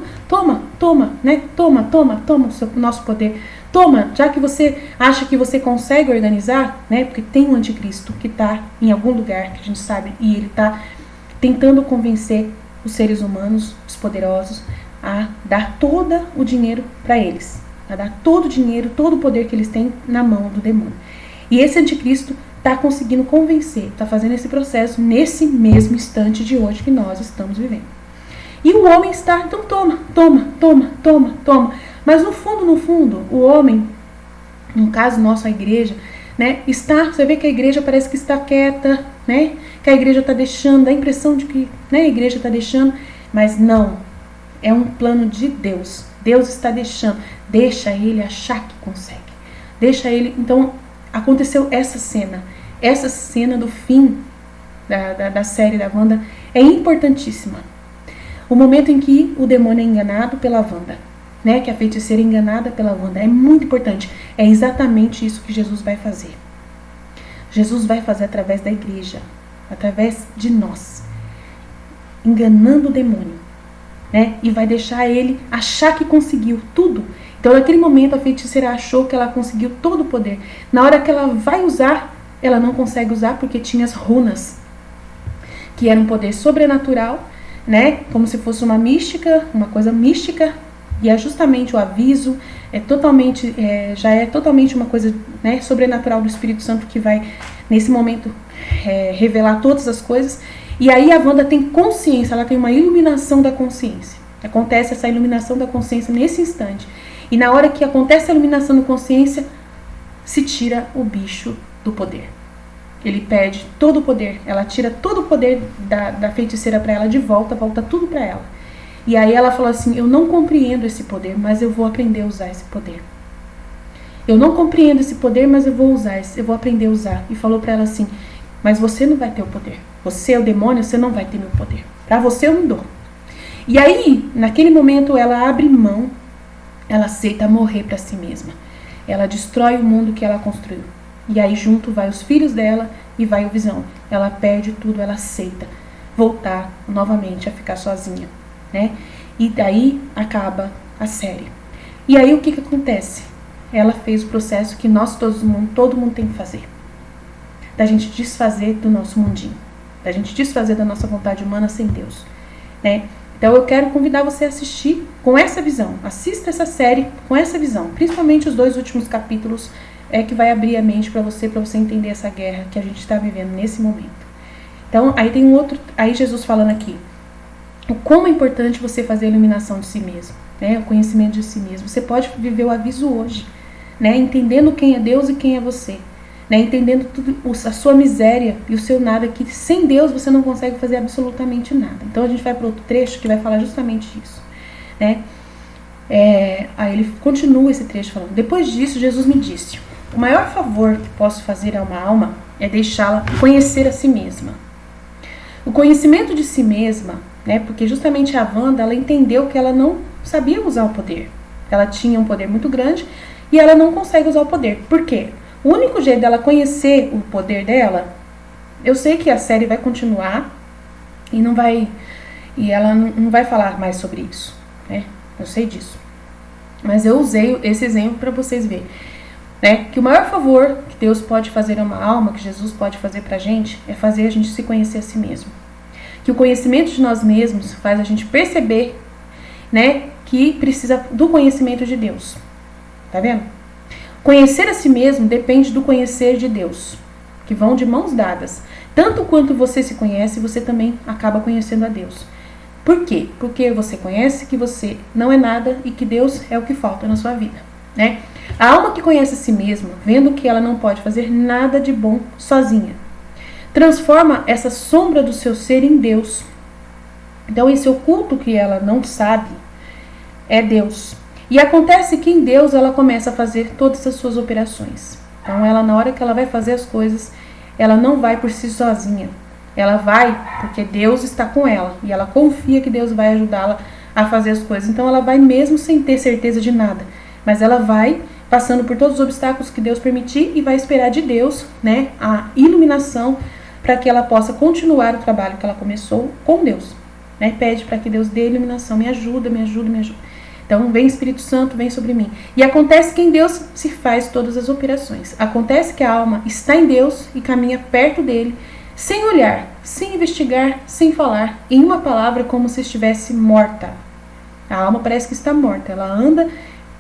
né? Toma o nosso poder, toma, já que você acha que você consegue organizar, né? Porque tem um anticristo que está em algum lugar, que a gente sabe, e ele está tentando convencer os seres humanos, os poderosos, a dar todo o dinheiro para eles, a dar todo o dinheiro, todo o poder que eles têm na mão do demônio. E esse anticristo está conseguindo convencer, está fazendo esse processo nesse mesmo instante de hoje que nós estamos vivendo. E o homem está, então toma. Mas no fundo, o homem, no caso nosso, a igreja, né, você vê que a igreja parece que está quieta, né, que a igreja está deixando, dá a impressão de que, né, a igreja está deixando, mas não. É um plano de Deus. Deus está deixa ele achar que consegue. Deixa ele. Então, aconteceu essa cena do fim da série da Wanda é importantíssima. O momento em que o demônio é enganado pela Wanda, né? Que a feiticeira é enganada pela Wanda. É muito importante. É exatamente isso que Jesus vai fazer. Jesus vai fazer através da igreja, através de nós, enganando o demônio. Né? E vai deixar ele achar que conseguiu tudo. Então naquele momento a feiticeira achou que ela conseguiu todo o poder. Na hora que ela vai usar, ela não consegue usar porque tinha as runas, que era um poder sobrenatural, né? Como se fosse uma coisa mística, e é justamente o aviso, já é totalmente uma coisa, né, sobrenatural do Espírito Santo que vai nesse momento revelar todas as coisas. E aí a Wanda tem consciência, ela tem uma iluminação da consciência. Acontece essa iluminação da consciência nesse instante. E na hora que acontece a iluminação da consciência, se tira o bicho do poder. Ele perde todo o poder, ela tira todo o poder da feiticeira para ela de volta tudo para ela. E aí ela falou assim, eu não compreendo esse poder, mas eu vou aprender a usar esse poder. Eu não compreendo esse poder, mas eu vou aprender a usar. E falou para ela assim, mas você não vai ter o poder. Você é o demônio, você não vai ter meu poder. Pra você eu não dou. E aí, naquele momento, ela abre mão, ela aceita morrer pra si mesma. Ela destrói o mundo que ela construiu. E aí junto vai os filhos dela e vai o Visão. Ela perde tudo, ela aceita voltar novamente a ficar sozinha. né? E daí acaba a série. E aí o que acontece? Ela fez o processo que todo mundo tem que fazer. Da gente desfazer do nosso mundinho. Da gente desfazer da nossa vontade humana sem Deus, né? Então eu quero convidar você a assistir com essa visão. Assista essa série com essa visão. Principalmente os 2 últimos capítulos que vai abrir a mente para você entender essa guerra que a gente está vivendo nesse momento. Então aí tem aí Jesus falando aqui, o como é importante você fazer a iluminação de si mesmo, né? O conhecimento de si mesmo. Você pode viver o aviso hoje, né? Entendendo quem é Deus e quem é você, né? Entendendo tudo, a sua miséria e o seu nada, que sem Deus você não consegue fazer absolutamente nada. Então a gente vai para outro trecho que vai falar justamente isso, né? Aí ele continua esse trecho falando: depois disso Jesus me disse, o maior favor que posso fazer a uma alma é deixá-la conhecer a si mesma. O conhecimento de si mesma, né? Porque justamente a Wanda, ela entendeu que ela não sabia usar o poder. Ela tinha um poder muito grande e ela não consegue usar o poder. Por quê? O único jeito dela conhecer o poder dela, eu sei que a série vai continuar e ela não vai falar mais sobre isso, né? Eu sei disso. Mas eu usei esse exemplo para vocês verem, né? Que o maior favor que Deus pode fazer a uma alma, que Jesus pode fazer pra gente, é fazer a gente se conhecer a si mesmo. Que o conhecimento de nós mesmos faz a gente perceber, né, que precisa do conhecimento de Deus. Tá vendo? Conhecer a si mesmo depende do conhecer de Deus, que vão de mãos dadas. Tanto quanto você se conhece, você também acaba conhecendo a Deus. Por quê? Porque você conhece que você não é nada e que Deus é o que falta na sua vida, né? A alma que conhece a si mesma, vendo que ela não pode fazer nada de bom sozinha, transforma essa sombra do seu ser em Deus. Então esse oculto que ela não sabe é Deus. E acontece que em Deus ela começa a fazer todas as suas operações. Então ela, na hora que ela vai fazer as coisas, ela não vai por si sozinha. Ela vai porque Deus está com ela. E ela confia que Deus vai ajudá-la a fazer as coisas. Então ela vai mesmo sem ter certeza de nada. Mas ela vai passando por todos os obstáculos que Deus permitir e vai esperar de Deus, né, a iluminação para que ela possa continuar o trabalho que ela começou com Deus, né? Pede para que Deus dê iluminação, me ajuda, me ajuda, me ajuda. Então vem Espírito Santo, vem sobre mim. E acontece que em Deus se faz todas as operações. Acontece que a alma está em Deus e caminha perto dele, sem olhar, sem investigar, sem falar, em uma palavra como se estivesse morta. A alma parece que está morta, ela anda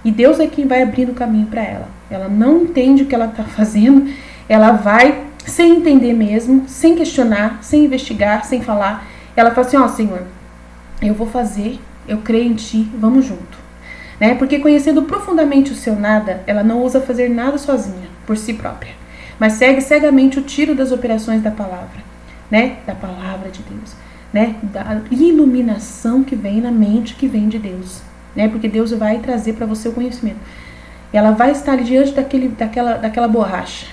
e Deus é quem vai abrindo o caminho para ela. Ela não entende o que ela está fazendo, ela vai sem entender mesmo, sem questionar, sem investigar, sem falar. Ela fala assim, ó, Senhor, eu vou fazer, eu creio em Ti, vamos junto. Né? Porque conhecendo profundamente o seu nada, ela não ousa fazer nada sozinha, por si própria. Mas segue cegamente o tiro das operações da palavra, né? Da palavra de Deus, né? Da iluminação que vem na mente, que vem de Deus, né? Porque Deus vai trazer para você o conhecimento. Ela vai estar ali diante daquela borracha.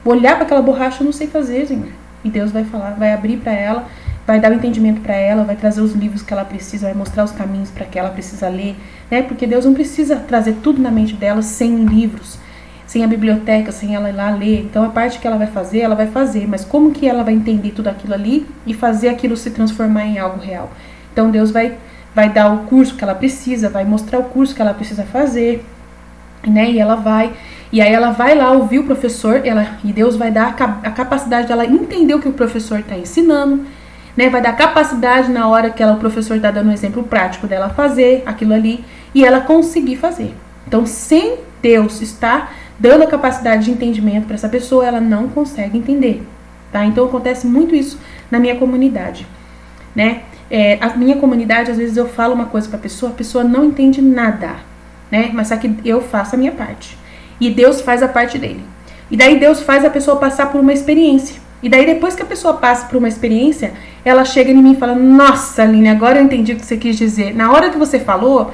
Olhar para aquela borracha, eu não sei fazer, Senhor. E Deus vai falar, vai abrir para ela, vai dar o entendimento para ela, vai trazer os livros que ela precisa, vai mostrar os caminhos para que ela precisa ler, né? Porque Deus não precisa trazer tudo na mente dela sem livros, sem a biblioteca, sem ela ir lá ler. Então a parte que ela vai fazer, mas como que ela vai entender tudo aquilo ali e fazer aquilo se transformar em algo real? Então Deus vai dar o curso que ela precisa, vai mostrar o curso que ela precisa fazer, né? E aí ela vai lá ouvir o professor, e Deus vai dar a capacidade dela entender o que o professor está ensinando, né? Vai dar capacidade na hora que o professor está dando um exemplo prático dela fazer aquilo ali e ela conseguir fazer. Então, sem Deus estar dando a capacidade de entendimento para essa pessoa, ela não consegue entender, tá? Então, acontece muito isso na minha comunidade, né? A minha comunidade, às vezes eu falo uma coisa para a pessoa não entende nada, né? Mas só que eu faço a minha parte. E Deus faz a parte dele. E daí Deus faz a pessoa passar por uma experiência. E daí depois que a pessoa passa por uma experiência, ela chega em mim e fala, nossa, Aline, agora eu entendi o que você quis dizer. Na hora que você falou,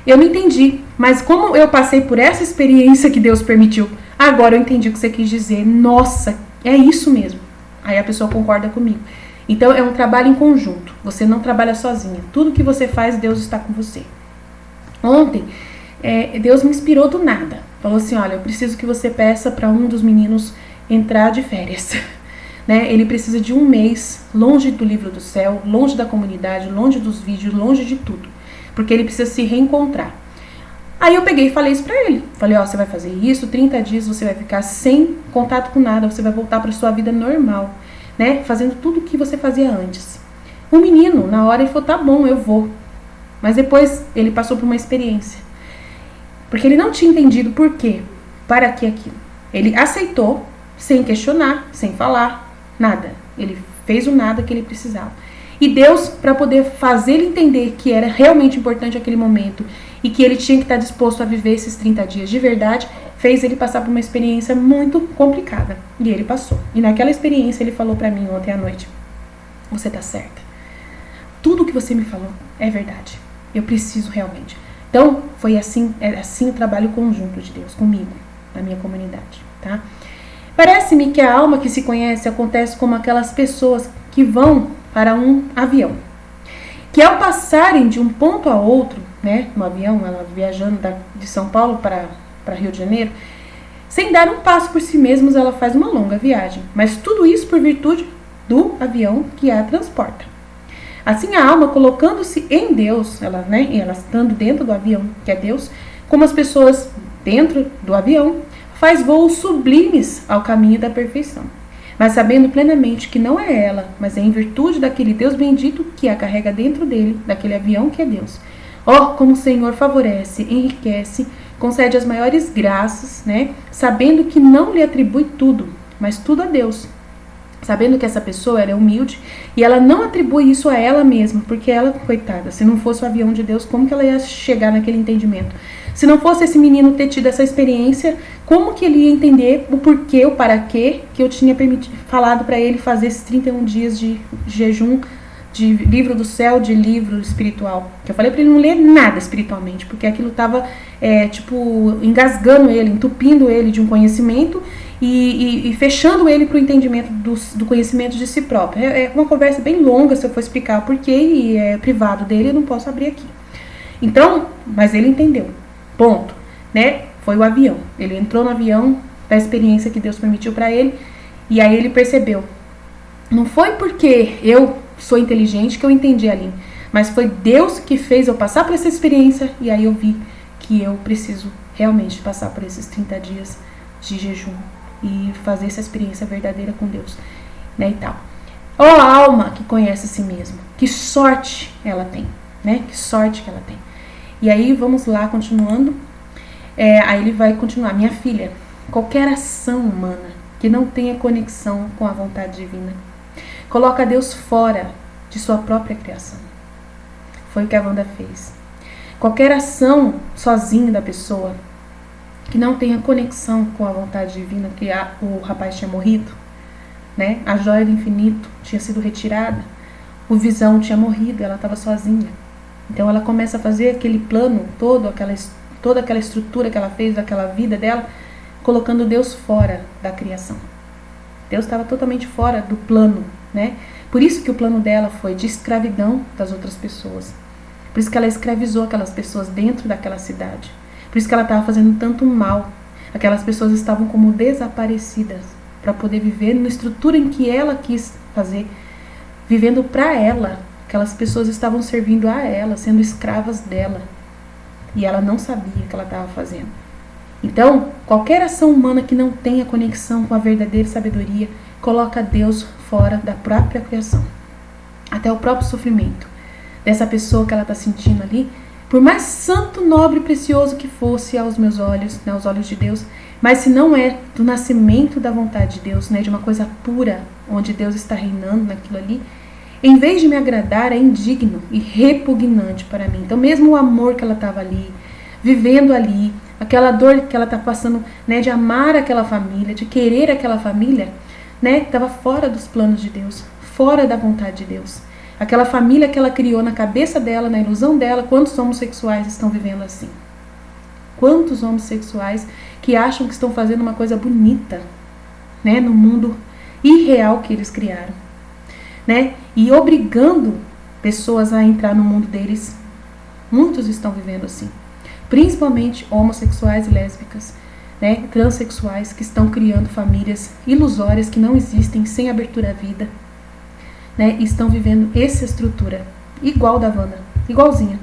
eu não entendi. Mas como eu passei por essa experiência que Deus permitiu, agora eu entendi o que você quis dizer. Nossa, é isso mesmo. Aí a pessoa concorda comigo. Então é um trabalho em conjunto. Você não trabalha sozinha. Tudo que você faz, Deus está com você. Ontem, Deus me inspirou do nada. Falou assim, olha, eu preciso que você peça para um dos meninos entrar de férias. né? Ele precisa de 1 mês longe do livro do céu, longe da comunidade, longe dos vídeos, longe de tudo, porque ele precisa se reencontrar. Aí eu peguei e falei isso pra ele. Falei, ó, você vai fazer isso, 30 dias você vai ficar sem contato com nada, você vai voltar pra sua vida normal, né? Fazendo tudo o que você fazia antes. O menino, na hora, ele falou, tá bom, eu vou. Mas depois ele passou por uma experiência. Porque ele não tinha entendido por quê, para que aquilo. Ele aceitou, sem questionar, sem falar, nada. Ele fez o nada que ele precisava. E Deus, para poder fazer ele entender que era realmente importante aquele momento e que ele tinha que estar disposto a viver esses 30 dias de verdade, fez ele passar por uma experiência muito complicada. E ele passou. E naquela experiência ele falou para mim ontem à noite, você tá certa. Tudo que você me falou é verdade. Eu preciso realmente. Então, foi assim, é assim o trabalho conjunto de Deus comigo, na minha comunidade, tá? Parece-me que a alma que se conhece acontece como aquelas pessoas que vão para um avião, que ao passarem de um ponto a outro, né, no avião, ela viajando de São Paulo para Rio de Janeiro, sem dar um passo por si mesmos, ela faz uma longa viagem, mas tudo isso por virtude do avião que a transporta. Assim, a alma, colocando-se em Deus, ela estando dentro do avião, que é Deus, como as pessoas dentro do avião, faz voos sublimes ao caminho da perfeição. Mas sabendo plenamente que não é ela, mas é em virtude daquele Deus bendito que a carrega dentro dele, daquele avião que é Deus. Ó, como o Senhor favorece, enriquece, concede as maiores graças, né? Sabendo que não lhe atribui tudo, mas tudo a Deus. Sabendo que essa pessoa era humilde e ela não atribui isso a ela mesma, porque ela, coitada, se não fosse o avião de Deus, como que ela ia chegar naquele entendimento? Se não fosse esse menino ter tido essa experiência, como que ele ia entender o porquê, o para quê, que eu tinha falado para ele fazer esses 31 dias de jejum, de livro do céu, de livro espiritual? Que eu falei para ele não ler nada espiritualmente, porque aquilo estava, engasgando ele, entupindo ele de um conhecimento e fechando ele para o entendimento do conhecimento de si próprio. É uma conversa bem longa se eu for explicar o porquê, e é privado dele, eu não posso abrir aqui. Então, mas ele entendeu. Ponto, né? Foi o avião. Ele entrou no avião da experiência que Deus permitiu para ele, e aí ele percebeu. Não foi porque eu sou inteligente que eu entendi ali, mas foi Deus que fez eu passar por essa experiência, e aí eu vi que eu preciso realmente passar por esses 30 dias de jejum e fazer essa experiência verdadeira com Deus, né, e tal. Ó, a alma que conhece a si mesma, que sorte ela tem, né? Que sorte que ela tem. E aí, vamos lá, continuando. Aí ele vai continuar. Minha filha, qualquer ação humana que não tenha conexão com a vontade divina, coloca Deus fora de sua própria criação. Foi o que a Wanda fez. Qualquer ação sozinha da pessoa que não tenha conexão com a vontade divina, que o rapaz tinha morrido, né? A joia do infinito tinha sido retirada, o Visão tinha morrido, ela estava sozinha. Então ela começa a fazer aquele plano todo, toda aquela estrutura que ela fez daquela vida dela, colocando Deus fora da criação. Deus estava totalmente fora do plano, né? Por isso que o plano dela foi de escravidão das outras pessoas. Por isso que ela escravizou aquelas pessoas dentro daquela cidade. Por isso que ela estava fazendo tanto mal. Aquelas pessoas estavam como desaparecidas para poder viver na estrutura em que ela quis fazer, vivendo para ela. Aquelas pessoas estavam servindo a ela, sendo escravas dela. E ela não sabia o que ela estava fazendo. Então, qualquer ação humana que não tenha conexão com a verdadeira sabedoria, coloca Deus fora da própria criação. Até o próprio sofrimento dessa pessoa que ela está sentindo ali, por mais santo, nobre e precioso que fosse aos meus olhos, né, aos olhos de Deus, mas se não é do nascimento da vontade de Deus, né, de uma coisa pura, onde Deus está reinando naquilo ali, em vez de me agradar, é indigno e repugnante para mim. Então, mesmo o amor que ela estava ali, vivendo ali, aquela dor que ela está passando, né, de amar aquela família, de querer aquela família, né, estava fora dos planos de Deus, fora da vontade de Deus. Aquela família que ela criou na cabeça dela, na ilusão dela. Quantos homossexuais estão vivendo assim? Quantos homossexuais que acham que estão fazendo uma coisa bonita, né, no mundo irreal que eles criaram, né? E obrigando pessoas a entrar no mundo deles. Muitos estão vivendo assim, principalmente homossexuais e lésbicas, né, transexuais que estão criando famílias ilusórias que não existem, sem abertura à vida, né, e estão vivendo essa estrutura igual da Wanda, igualzinha,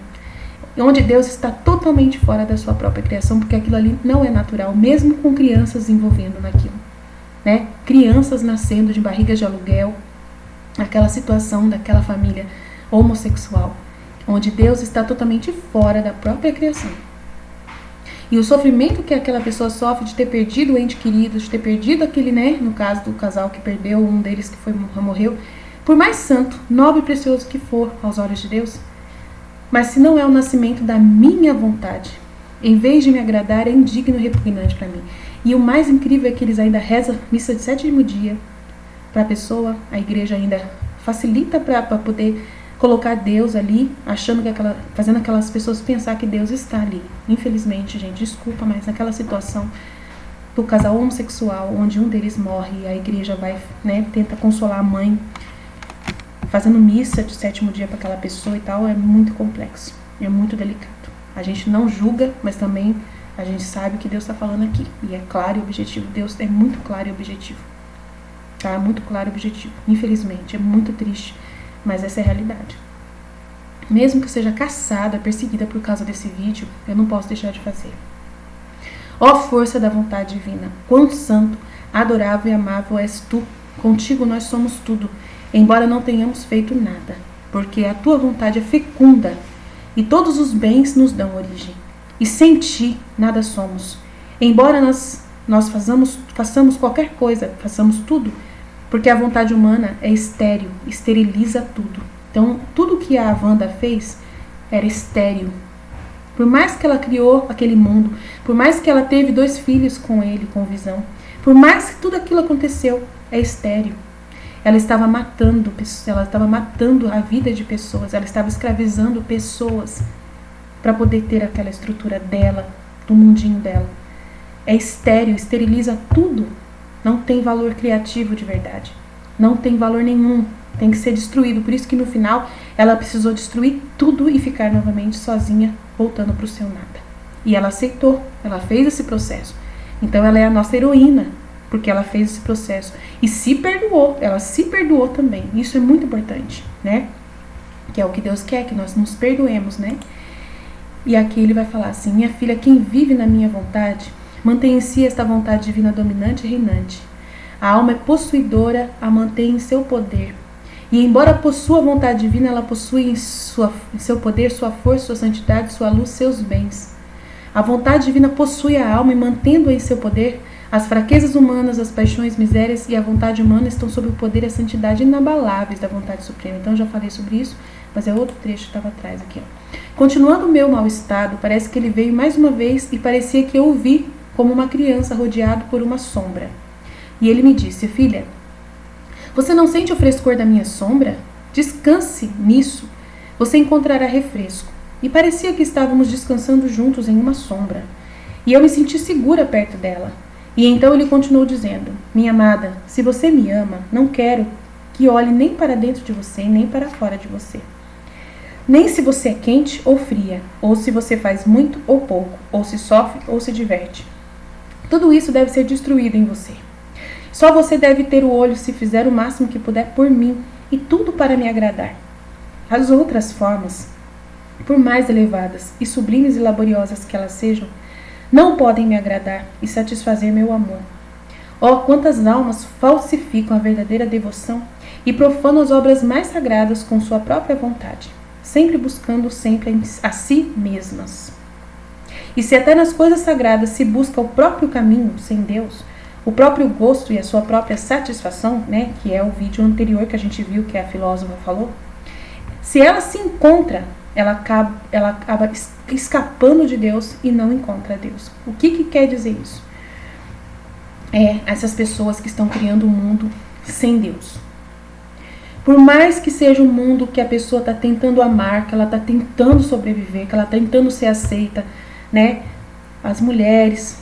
onde Deus está totalmente fora da sua própria criação, porque aquilo ali não é natural, mesmo com crianças envolvendo naquilo, né, crianças nascendo de barrigas de aluguel, aquela situação daquela família homossexual, onde Deus está totalmente fora da própria criação. E o sofrimento que aquela pessoa sofre de ter perdido o ente querido, de ter perdido aquele, né, no caso do casal que perdeu, um deles que morreu, por mais santo, nobre e precioso que for aos olhos de Deus, mas se não é o nascimento da minha vontade, em vez de me agradar, é indigno e repugnante para mim. E o mais incrível é que eles ainda rezam missa de 7º dia para a pessoa, a igreja ainda facilita para poder colocar Deus ali, achando que fazendo aquelas pessoas pensar que Deus está ali. Infelizmente, gente, desculpa, mas naquela situação do casal homossexual, onde um deles morre e a igreja vai, né, tenta consolar a mãe, fazendo missa de 7º dia para aquela pessoa e tal, é muito complexo, é muito delicado. A gente não julga, mas também a gente sabe o que Deus está falando aqui. E é claro e objetivo. Deus é muito claro e objetivo. Tá? Muito claro e objetivo. Infelizmente, é muito triste, mas essa é a realidade. Mesmo que eu seja caçada, perseguida por causa desse vídeo, eu não posso deixar de fazer. Ó força da vontade divina, quão santo, adorável e amável és tu. Contigo nós somos tudo, embora não tenhamos feito nada, porque a tua vontade é fecunda e todos os bens nos dão origem. E sem ti nada somos. Embora nós façamos qualquer coisa, façamos tudo, porque a vontade humana é estéril, esteriliza tudo. Então, tudo que a Wanda fez era estéril. Por mais que ela criou aquele mundo, por mais que ela teve 2 filhos com ele, com Visão, por mais que tudo aquilo aconteceu, é estéril. Ela estava matando a vida de pessoas, ela estava escravizando pessoas para poder ter aquela estrutura dela, do mundinho dela. É estéril, esteriliza tudo. Não tem valor criativo de verdade. Não tem valor nenhum. Tem que ser destruído. Por isso que no final ela precisou destruir tudo e ficar novamente sozinha, voltando para o seu nada. E ela aceitou, ela fez esse processo. Então ela é a nossa heroína, porque ela fez esse processo. E se perdoou, ela se perdoou também. Isso é muito importante, né? Que é o que Deus quer, que nós nos perdoemos, né? E aqui ele vai falar assim: minha filha, quem vive na minha vontade, mantém em si esta vontade divina dominante e reinante. A alma é possuidora, a mantém em seu poder. E embora possua a vontade divina, ela possui em seu poder, sua força, sua santidade, sua luz, seus bens. A vontade divina possui a alma e, mantendo-a em seu poder, as fraquezas humanas, as paixões, misérias e a vontade humana estão sob o poder e a santidade inabaláveis da vontade suprema. Então, eu já falei sobre isso, mas é outro trecho que estava atrás aqui, ó. Continuando o meu mau estado, parece que ele veio mais uma vez e parecia que eu o vi como uma criança rodeado por uma sombra. E ele me disse: filha, você não sente o frescor da minha sombra? Descanse nisso, você encontrará refresco. E parecia que estávamos descansando juntos em uma sombra. E eu me senti segura perto dela. E então ele continuou dizendo: minha amada, se você me ama, não quero que olhe nem para dentro de você, nem para fora de você. Nem se você é quente ou fria, ou se você faz muito ou pouco, ou se sofre ou se diverte. Tudo isso deve ser destruído em você. Só você deve ter o olho se fizer o máximo que puder por mim, e tudo para me agradar. As outras formas, por mais elevadas e sublimes e laboriosas que elas sejam, não podem me agradar e satisfazer meu amor. Oh, quantas almas falsificam a verdadeira devoção e profanam as obras mais sagradas com sua própria vontade, sempre buscando a si mesmas. E se até nas coisas sagradas se busca o próprio caminho sem Deus, o próprio gosto e a sua própria satisfação, né, que é o vídeo anterior que a gente viu que a filósofa falou, se ela se encontra, ela acaba escapando de Deus e não encontra Deus. O que quer dizer isso? É essas pessoas que estão criando um mundo sem Deus. Por mais que seja um mundo que a pessoa está tentando amar, que ela está tentando sobreviver, que ela está tentando ser aceita, né? As mulheres,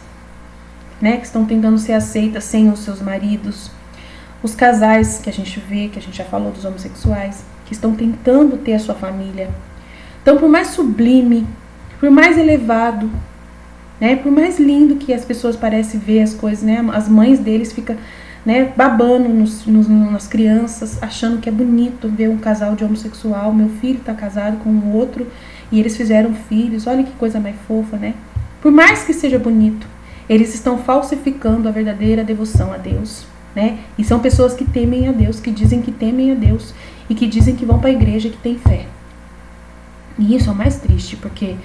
né, que estão tentando ser aceitas sem os seus maridos, os casais que a gente vê, que a gente já falou dos homossexuais, que estão tentando ter a sua família. Então, por mais sublime, por mais elevado né? Por mais lindo que as pessoas parecem ver as coisas, né? As mães deles ficam, né, babando nas crianças, achando que é bonito ver um casal de homossexual. Meu filho está casado com um outro e eles fizeram filhos. Olha que coisa mais fofa, né? Por mais que seja bonito, eles estão falsificando a verdadeira devoção a Deus, né? E são pessoas que temem a Deus, que dizem que temem a Deus e que dizem que vão para a igreja, que têm fé. E isso é o mais triste, porque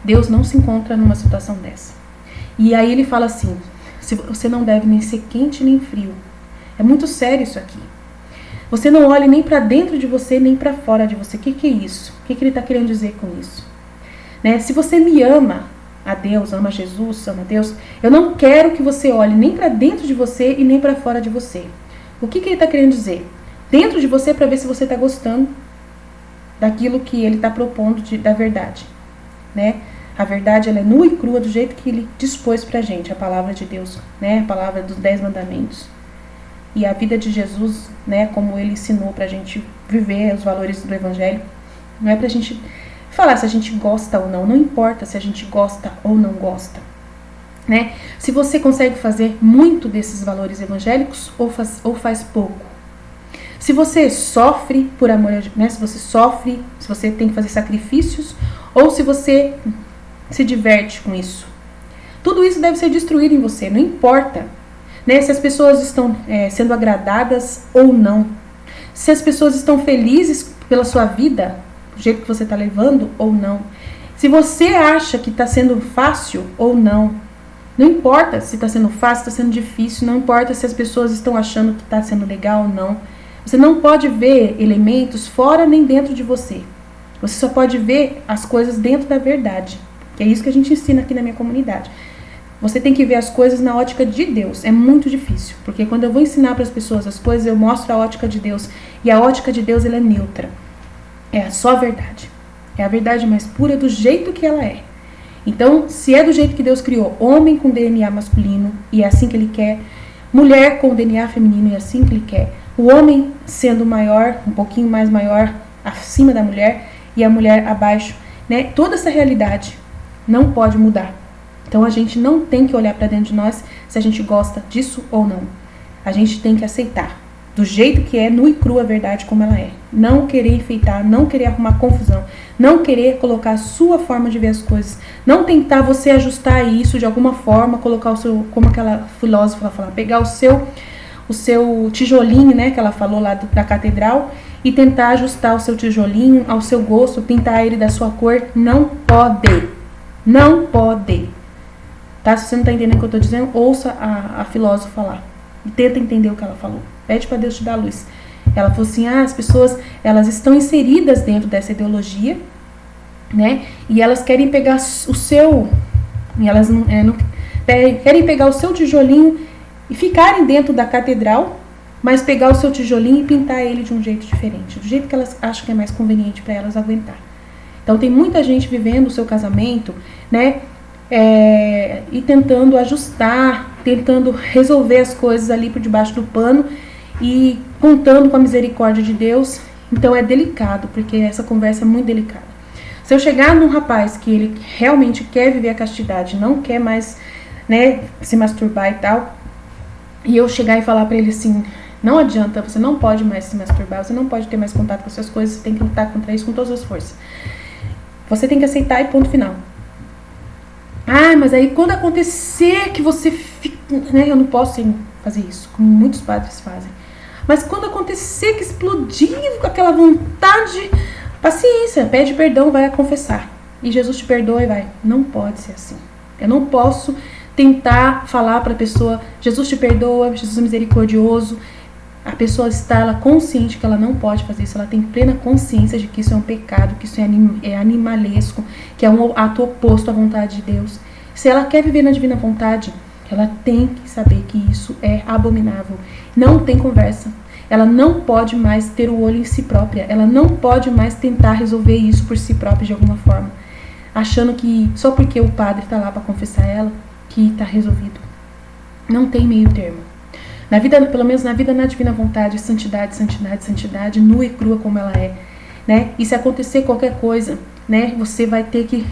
Deus não se encontra numa situação dessa. E aí ele fala assim: você não deve nem ser quente nem frio. É muito sério isso aqui. Você não olhe nem para dentro de você, nem para fora de você. O que é isso? O que ele está querendo dizer com isso? Né? Se você me ama a Deus, ama Jesus, ama Deus, eu não quero que você olhe nem para dentro de você e nem para fora de você. O que ele está querendo dizer? Dentro de você, para ver se você está gostando daquilo que ele está propondo da verdade, né? A verdade, ela é nua e crua do jeito que ele dispôs pra gente, a palavra de Deus, né? A palavra dos 10 mandamentos. E a vida de Jesus, né? Como ele ensinou pra gente viver os valores do evangelho. Não é pra gente falar se a gente gosta ou não. Não importa se a gente gosta ou não gosta, né? Se você consegue fazer muito desses valores evangélicos ou faz pouco. Se você sofre por amor, né? Se você sofre, se você tem que fazer sacrifícios, ou se você se diverte com isso. Tudo isso deve ser destruído em você, não importa, né? Se as pessoas estão sendo agradadas ou não. Se as pessoas estão felizes pela sua vida, do jeito que você está levando ou não. Se você acha que está sendo fácil ou não. Não importa se está sendo fácil, está sendo difícil, não importa se as pessoas estão achando que está sendo legal ou não. Você não pode ver elementos fora nem dentro de você. Você só pode ver as coisas dentro da verdade. Que é isso que a gente ensina aqui na minha comunidade. Você tem que ver as coisas na ótica de Deus. É muito difícil, porque quando eu vou ensinar para as pessoas as coisas, eu mostro a ótica de Deus. E a ótica de Deus, ela é neutra. É só a verdade. É a verdade mais pura do jeito que ela é. Então, se é do jeito que Deus criou, homem com DNA masculino, e é assim que ele quer, mulher com DNA feminino, e é assim que ele quer, o homem sendo maior, um pouquinho mais maior, acima da mulher, e a mulher abaixo, né? Toda essa realidade não pode mudar. Então, a gente não tem que olhar para dentro de nós se a gente gosta disso ou não. A gente tem que aceitar, do jeito que é, nua e crua a verdade como ela é. Não querer enfeitar, não querer arrumar confusão, não querer colocar a sua forma de ver as coisas, não tentar você ajustar isso de alguma forma, colocar o seu, como aquela filósofa fala, pegar o seu tijolinho, né, que ela falou lá da catedral, e tentar ajustar o seu tijolinho ao seu gosto, pintar ele da sua cor. Não pode. Não pode. Tá? Se você não está entendendo o que eu estou dizendo, ouça a filósofa falar. E tenta entender o que ela falou. Pede para Deus te dar luz. Ela falou assim, as pessoas, elas estão inseridas dentro dessa ideologia, né? E elas querem pegar o seu... E elas não querem pegar o seu tijolinho e ficarem dentro da catedral, mas pegar o seu tijolinho e pintar ele de um jeito diferente. Do jeito que elas acham que é mais conveniente para elas aguentar. Então, tem muita gente vivendo o seu casamento, né? E tentando ajustar, tentando resolver as coisas ali por debaixo do pano e contando com a misericórdia de Deus. Então é delicado, porque essa conversa é muito delicada. Se eu chegar num rapaz que ele realmente quer viver a castidade, não quer mais, né, se masturbar e tal, e eu chegar e falar pra ele assim, não adianta, você não pode mais se masturbar, você não pode ter mais contato com essas coisas, você tem que lutar contra isso com todas as forças. Você tem que aceitar e ponto final. Mas aí quando acontecer que você fica, né, eu não posso fazer isso, como muitos padres fazem. Mas quando acontecer que explodir com aquela vontade, paciência, pede perdão, vai a confessar. E Jesus te perdoa e vai. Não pode ser assim. Eu não posso tentar falar para a pessoa, Jesus te perdoa, Jesus é misericordioso. A pessoa está ela consciente que ela não pode fazer isso, ela tem plena consciência de que isso é um pecado, que isso é animalesco, que é um ato oposto à vontade de Deus. Se ela quer viver na divina vontade, ela tem que saber que isso é abominável. Não tem conversa. Ela não pode mais ter o olho em si própria. Ela não pode mais tentar resolver isso por si própria de alguma forma. Achando que só porque o padre está lá para confessar ela, que está resolvido. Não tem meio termo. Na vida, pelo menos na vida na divina vontade, santidade, santidade, santidade, nua e crua como ela é, né? E se acontecer qualquer coisa, né, você vai ter que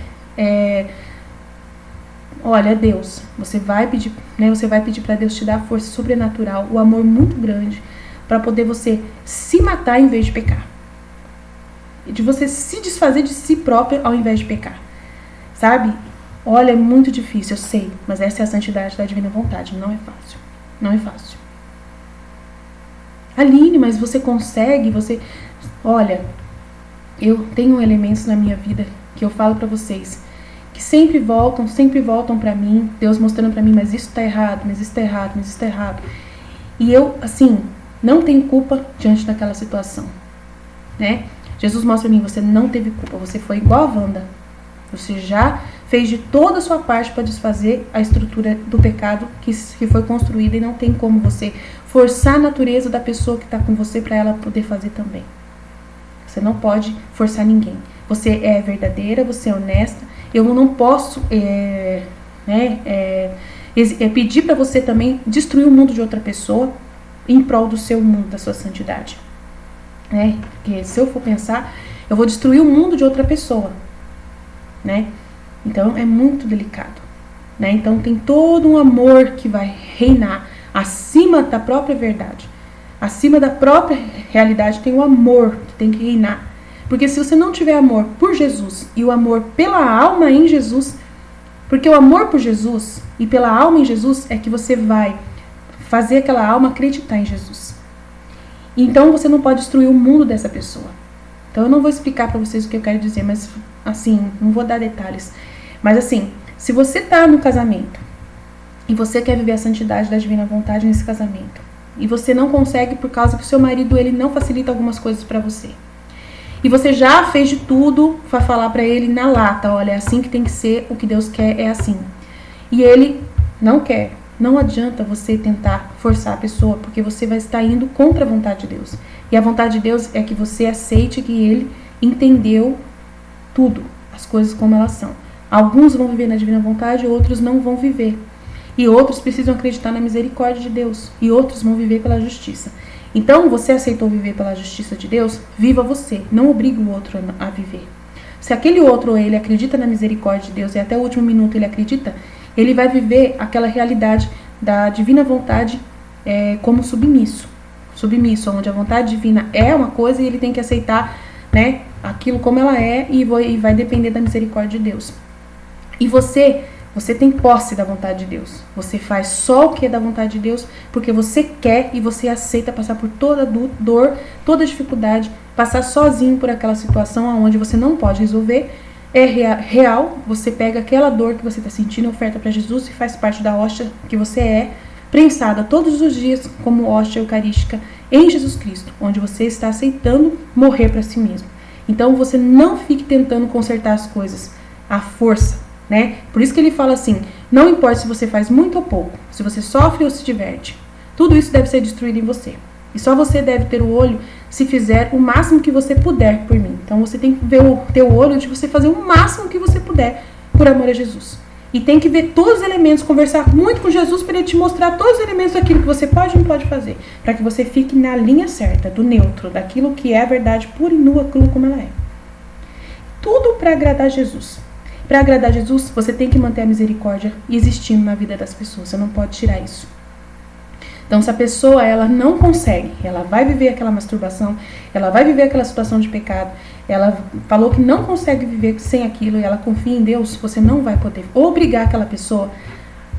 olha, Deus, você vai pedir, né? Você vai pedir para Deus te dar a força sobrenatural, o amor muito grande, para poder você se matar em vez de pecar. De você se desfazer de si próprio ao invés de pecar. Sabe? Olha, é muito difícil, eu sei, mas essa é a santidade da divina vontade. Não é fácil. Não é fácil. Aline, mas você consegue, você... Olha, eu tenho elementos na minha vida que eu falo pra vocês, que sempre voltam pra mim, Deus mostrando pra mim, mas isso tá errado, mas isso tá errado, mas isso tá errado. E eu, assim, não tenho culpa diante daquela situação, né? Jesus mostra pra mim, você não teve culpa, você foi igual a Wanda. Você já fez de toda a sua parte para desfazer a estrutura do pecado que foi construída e não tem como você forçar a natureza da pessoa que está com você para ela poder fazer também. Você não pode forçar ninguém. Você é verdadeira, você é honesta. Eu não posso pedir para você também destruir o mundo de outra pessoa em prol do seu mundo, da sua santidade. Porque se eu for pensar, eu vou destruir o mundo de outra pessoa. Então é muito delicado, Então tem todo um amor que vai reinar acima da própria verdade, acima da própria realidade. Tem o amor que tem que reinar, porque se você não tiver amor por Jesus e o amor pela alma em Jesus, porque o amor por Jesus e pela alma em Jesus é que você vai fazer aquela alma acreditar em Jesus. Então você não pode destruir o mundo dessa pessoa. Então eu não vou explicar para vocês o que eu quero dizer, mas assim, não vou dar detalhes. Mas assim, se você tá no casamento e você quer viver a santidade da divina vontade nesse casamento, e você não consegue por causa que o seu marido ele não facilita algumas coisas para você, e você já fez de tudo para falar para ele na lata, olha, é assim que tem que ser, o que Deus quer é assim, e ele não quer, não adianta você tentar forçar a pessoa, porque você vai estar indo contra a vontade de Deus. E a vontade de Deus é que você aceite que ele entendeu tudo, as coisas como elas são. Alguns vão viver na divina vontade, outros não vão viver. E outros precisam acreditar na misericórdia de Deus. E outros vão viver pela justiça. Então, você aceitou viver pela justiça de Deus? Viva você. Não obrigue o outro a viver. Se aquele outro, ele acredita na misericórdia de Deus e até o último minuto ele acredita, ele vai viver aquela realidade da divina vontade como submisso, onde a vontade divina é uma coisa e ele tem que aceitar, aquilo como ela é e vai depender da misericórdia de Deus. E você tem posse da vontade de Deus. Você faz só o que é da vontade de Deus porque você quer e você aceita passar por toda dor, toda dificuldade, passar sozinho por aquela situação onde você não pode resolver. É real, você pega aquela dor que você está sentindo, oferta para Jesus e faz parte da hóstia que você é, prensada todos os dias como hóstia eucarística em Jesus Cristo, onde você está aceitando morrer para si mesmo. Então você não fique tentando consertar as coisas à força, Por isso que ele fala assim, não importa se você faz muito ou pouco, se você sofre ou se diverte, tudo isso deve ser destruído em você. E só você deve ter o olho se fizer o máximo que você puder por mim. Então você tem que ter o olho de você fazer o máximo que você puder por amor a Jesus. E tem que ver todos os elementos, conversar muito com Jesus para ele te mostrar todos os elementos daquilo que você pode e não pode fazer. Para que você fique na linha certa, do neutro, daquilo que é a verdade pura e nua, crua como ela é. Tudo para agradar Jesus. Para agradar Jesus, você tem que manter a misericórdia existindo na vida das pessoas. Você não pode tirar isso. Então, se a pessoa ela não consegue, ela vai viver aquela masturbação, ela vai viver aquela situação de pecado, ela falou que não consegue viver sem aquilo e ela confia em Deus, você não vai poder obrigar aquela pessoa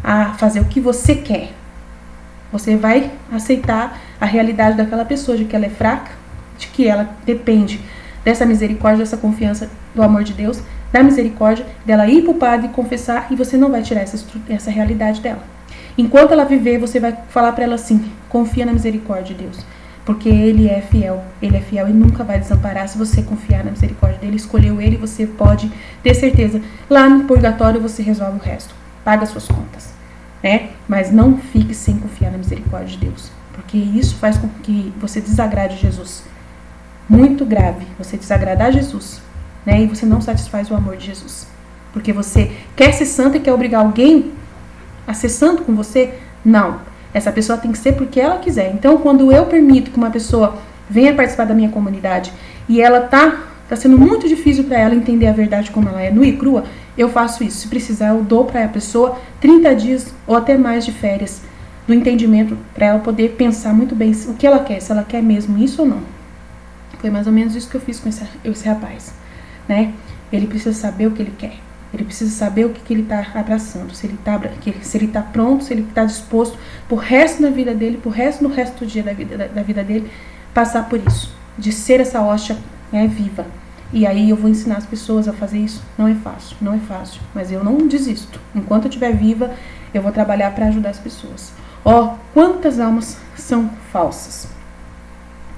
a fazer o que você quer. Você vai aceitar a realidade daquela pessoa, de que ela é fraca, de que ela depende dessa misericórdia, dessa confiança do amor de Deus, da misericórdia, dela ir para o padre e confessar, e você não vai tirar essa realidade dela. Enquanto ela viver, você vai falar para ela assim, confia na misericórdia de Deus, porque Ele é fiel e nunca vai desamparar se você confiar na misericórdia dEle, escolheu Ele, você pode ter certeza, lá no purgatório você resolve o resto, paga as suas contas, né? Mas não fique sem confiar na misericórdia de Deus, porque isso faz com que você desagrade Jesus, muito grave, você desagradar Jesus, né? E você não satisfaz o amor de Jesus, porque você quer ser santo e quer obrigar alguém a ser santo com você? Não. Essa pessoa tem que ser porque ela quiser. Então, quando eu permito que uma pessoa venha participar da minha comunidade e ela tá sendo muito difícil para ela entender a verdade como ela é, nua e crua, eu faço isso. Se precisar, eu dou para a pessoa 30 dias ou até mais de férias do entendimento para ela poder pensar muito bem o que ela quer, se ela quer mesmo isso ou não. Foi mais ou menos isso que eu fiz com esse rapaz, né? Ele precisa saber o que ele quer. Ele precisa saber o que ele está abraçando, se ele está pronto, se ele está disposto pro resto da vida dele, pro resto do dia da vida dele, passar por isso, de ser essa hóstia, né, viva. E aí eu vou ensinar as pessoas a fazer isso. Não é fácil, mas eu não desisto. Enquanto eu estiver viva, eu vou trabalhar para ajudar as pessoas. Ó, quantas almas são falsas?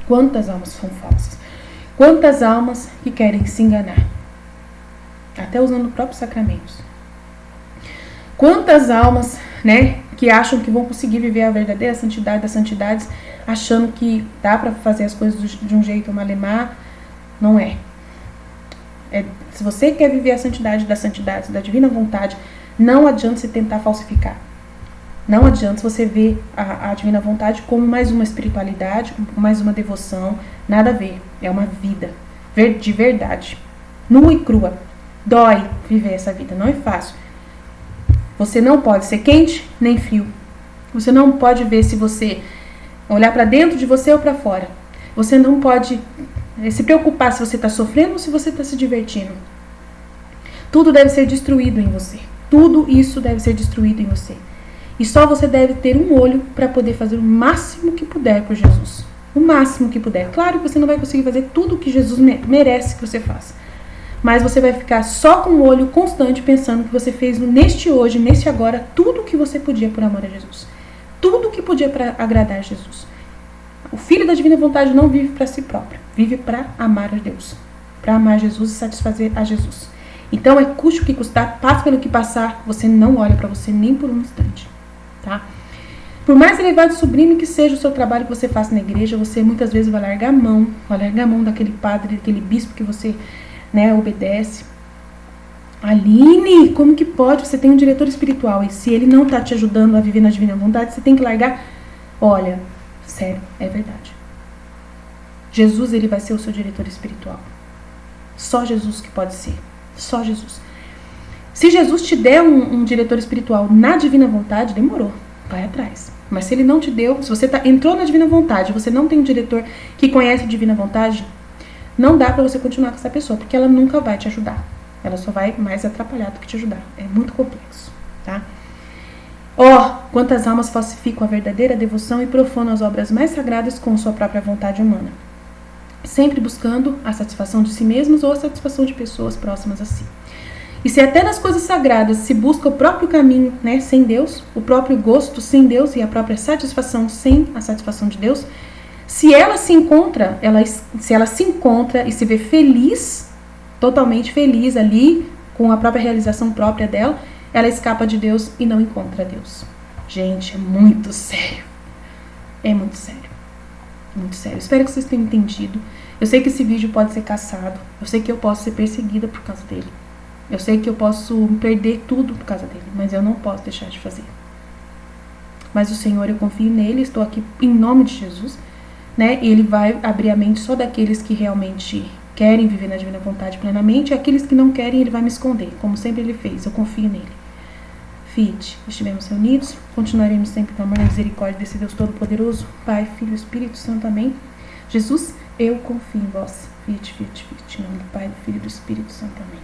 Quantas almas são falsas? Quantas almas que querem se enganar? Até usando os próprios sacramentos. Quantas almas, né, que acham que vão conseguir viver a verdadeira santidade das santidades, achando que dá para fazer as coisas de um jeito malemar? Não é. Se você quer viver a santidade das santidades, da divina vontade, não adianta você tentar falsificar. Não adianta você ver a divina vontade como mais uma espiritualidade, mais uma devoção. Nada a ver. É uma vida de verdade, nua e crua. Dói viver essa vida, não é fácil. Você não pode ser quente nem frio. Você não pode ver se você olhar para dentro de você ou para fora. Você não pode se preocupar se você está sofrendo ou se você está se divertindo. Tudo deve ser destruído em você. Tudo isso deve ser destruído em você. E só você deve ter um olho para poder fazer o máximo que puder por Jesus. O máximo que puder. Claro que você não vai conseguir fazer tudo o que Jesus merece que você faça. Mas você vai ficar só com o olho constante pensando que você fez neste hoje, neste agora, tudo o que você podia por amor a Jesus. Tudo o que podia para agradar a Jesus. O Filho da Divina Vontade não vive para si próprio. Vive para amar a Deus. Para amar Jesus e satisfazer a Jesus. Então, custe o que custar, passe pelo que passar, você não olha para você nem por um instante. Tá? Por mais elevado e sublime que seja o seu trabalho que você faça na igreja, você muitas vezes vai largar a mão daquele padre, daquele bispo que você, né, obedece. Aline, como que pode? Você tem um diretor espiritual e se ele não está te ajudando a viver na divina vontade, você tem que largar. Olha, sério, é verdade. Jesus, ele vai ser o seu diretor espiritual. Só Jesus que pode ser. Só Jesus. Se Jesus te der um diretor espiritual na divina vontade, demorou. Vai atrás. Mas se ele não te deu, se você entrou na divina vontade, você não tem um diretor que conhece a divina vontade, não dá pra você continuar com essa pessoa, porque ela nunca vai te ajudar. Ela só vai mais atrapalhar do que te ajudar. É muito complexo, tá? Quantas almas falsificam a verdadeira devoção e profanam as obras mais sagradas com sua própria vontade humana. Sempre buscando a satisfação de si mesmos ou a satisfação de pessoas próximas a si. E se até nas coisas sagradas se busca o próprio caminho, né, sem Deus, o próprio gosto sem Deus e a própria satisfação sem a satisfação de Deus, se ela se encontra e se vê feliz, totalmente feliz ali, com a própria realização própria dela, ela escapa de Deus e não encontra Deus. Gente, é muito sério. É muito sério. Muito sério. Espero que vocês tenham entendido. Eu sei que esse vídeo pode ser caçado. Eu sei que eu posso ser perseguida por causa dele. Eu sei que eu posso perder tudo por causa dele, mas eu não posso deixar de fazer. Mas o Senhor, eu confio nele, estou aqui em nome de Jesus, né? E ele vai abrir a mente só daqueles que realmente querem viver na divina vontade plenamente, e aqueles que não querem, ele vai me esconder, como sempre ele fez. Eu confio nele. Fiat, estivemos reunidos, continuaremos sempre com a amor e misericórdia desse Deus Todo-Poderoso, Pai, Filho e Espírito Santo. Amém. Jesus, eu confio em vós. Fiat, fiat, fiat. Em nome do Pai, do Filho e do Espírito Santo. Amém.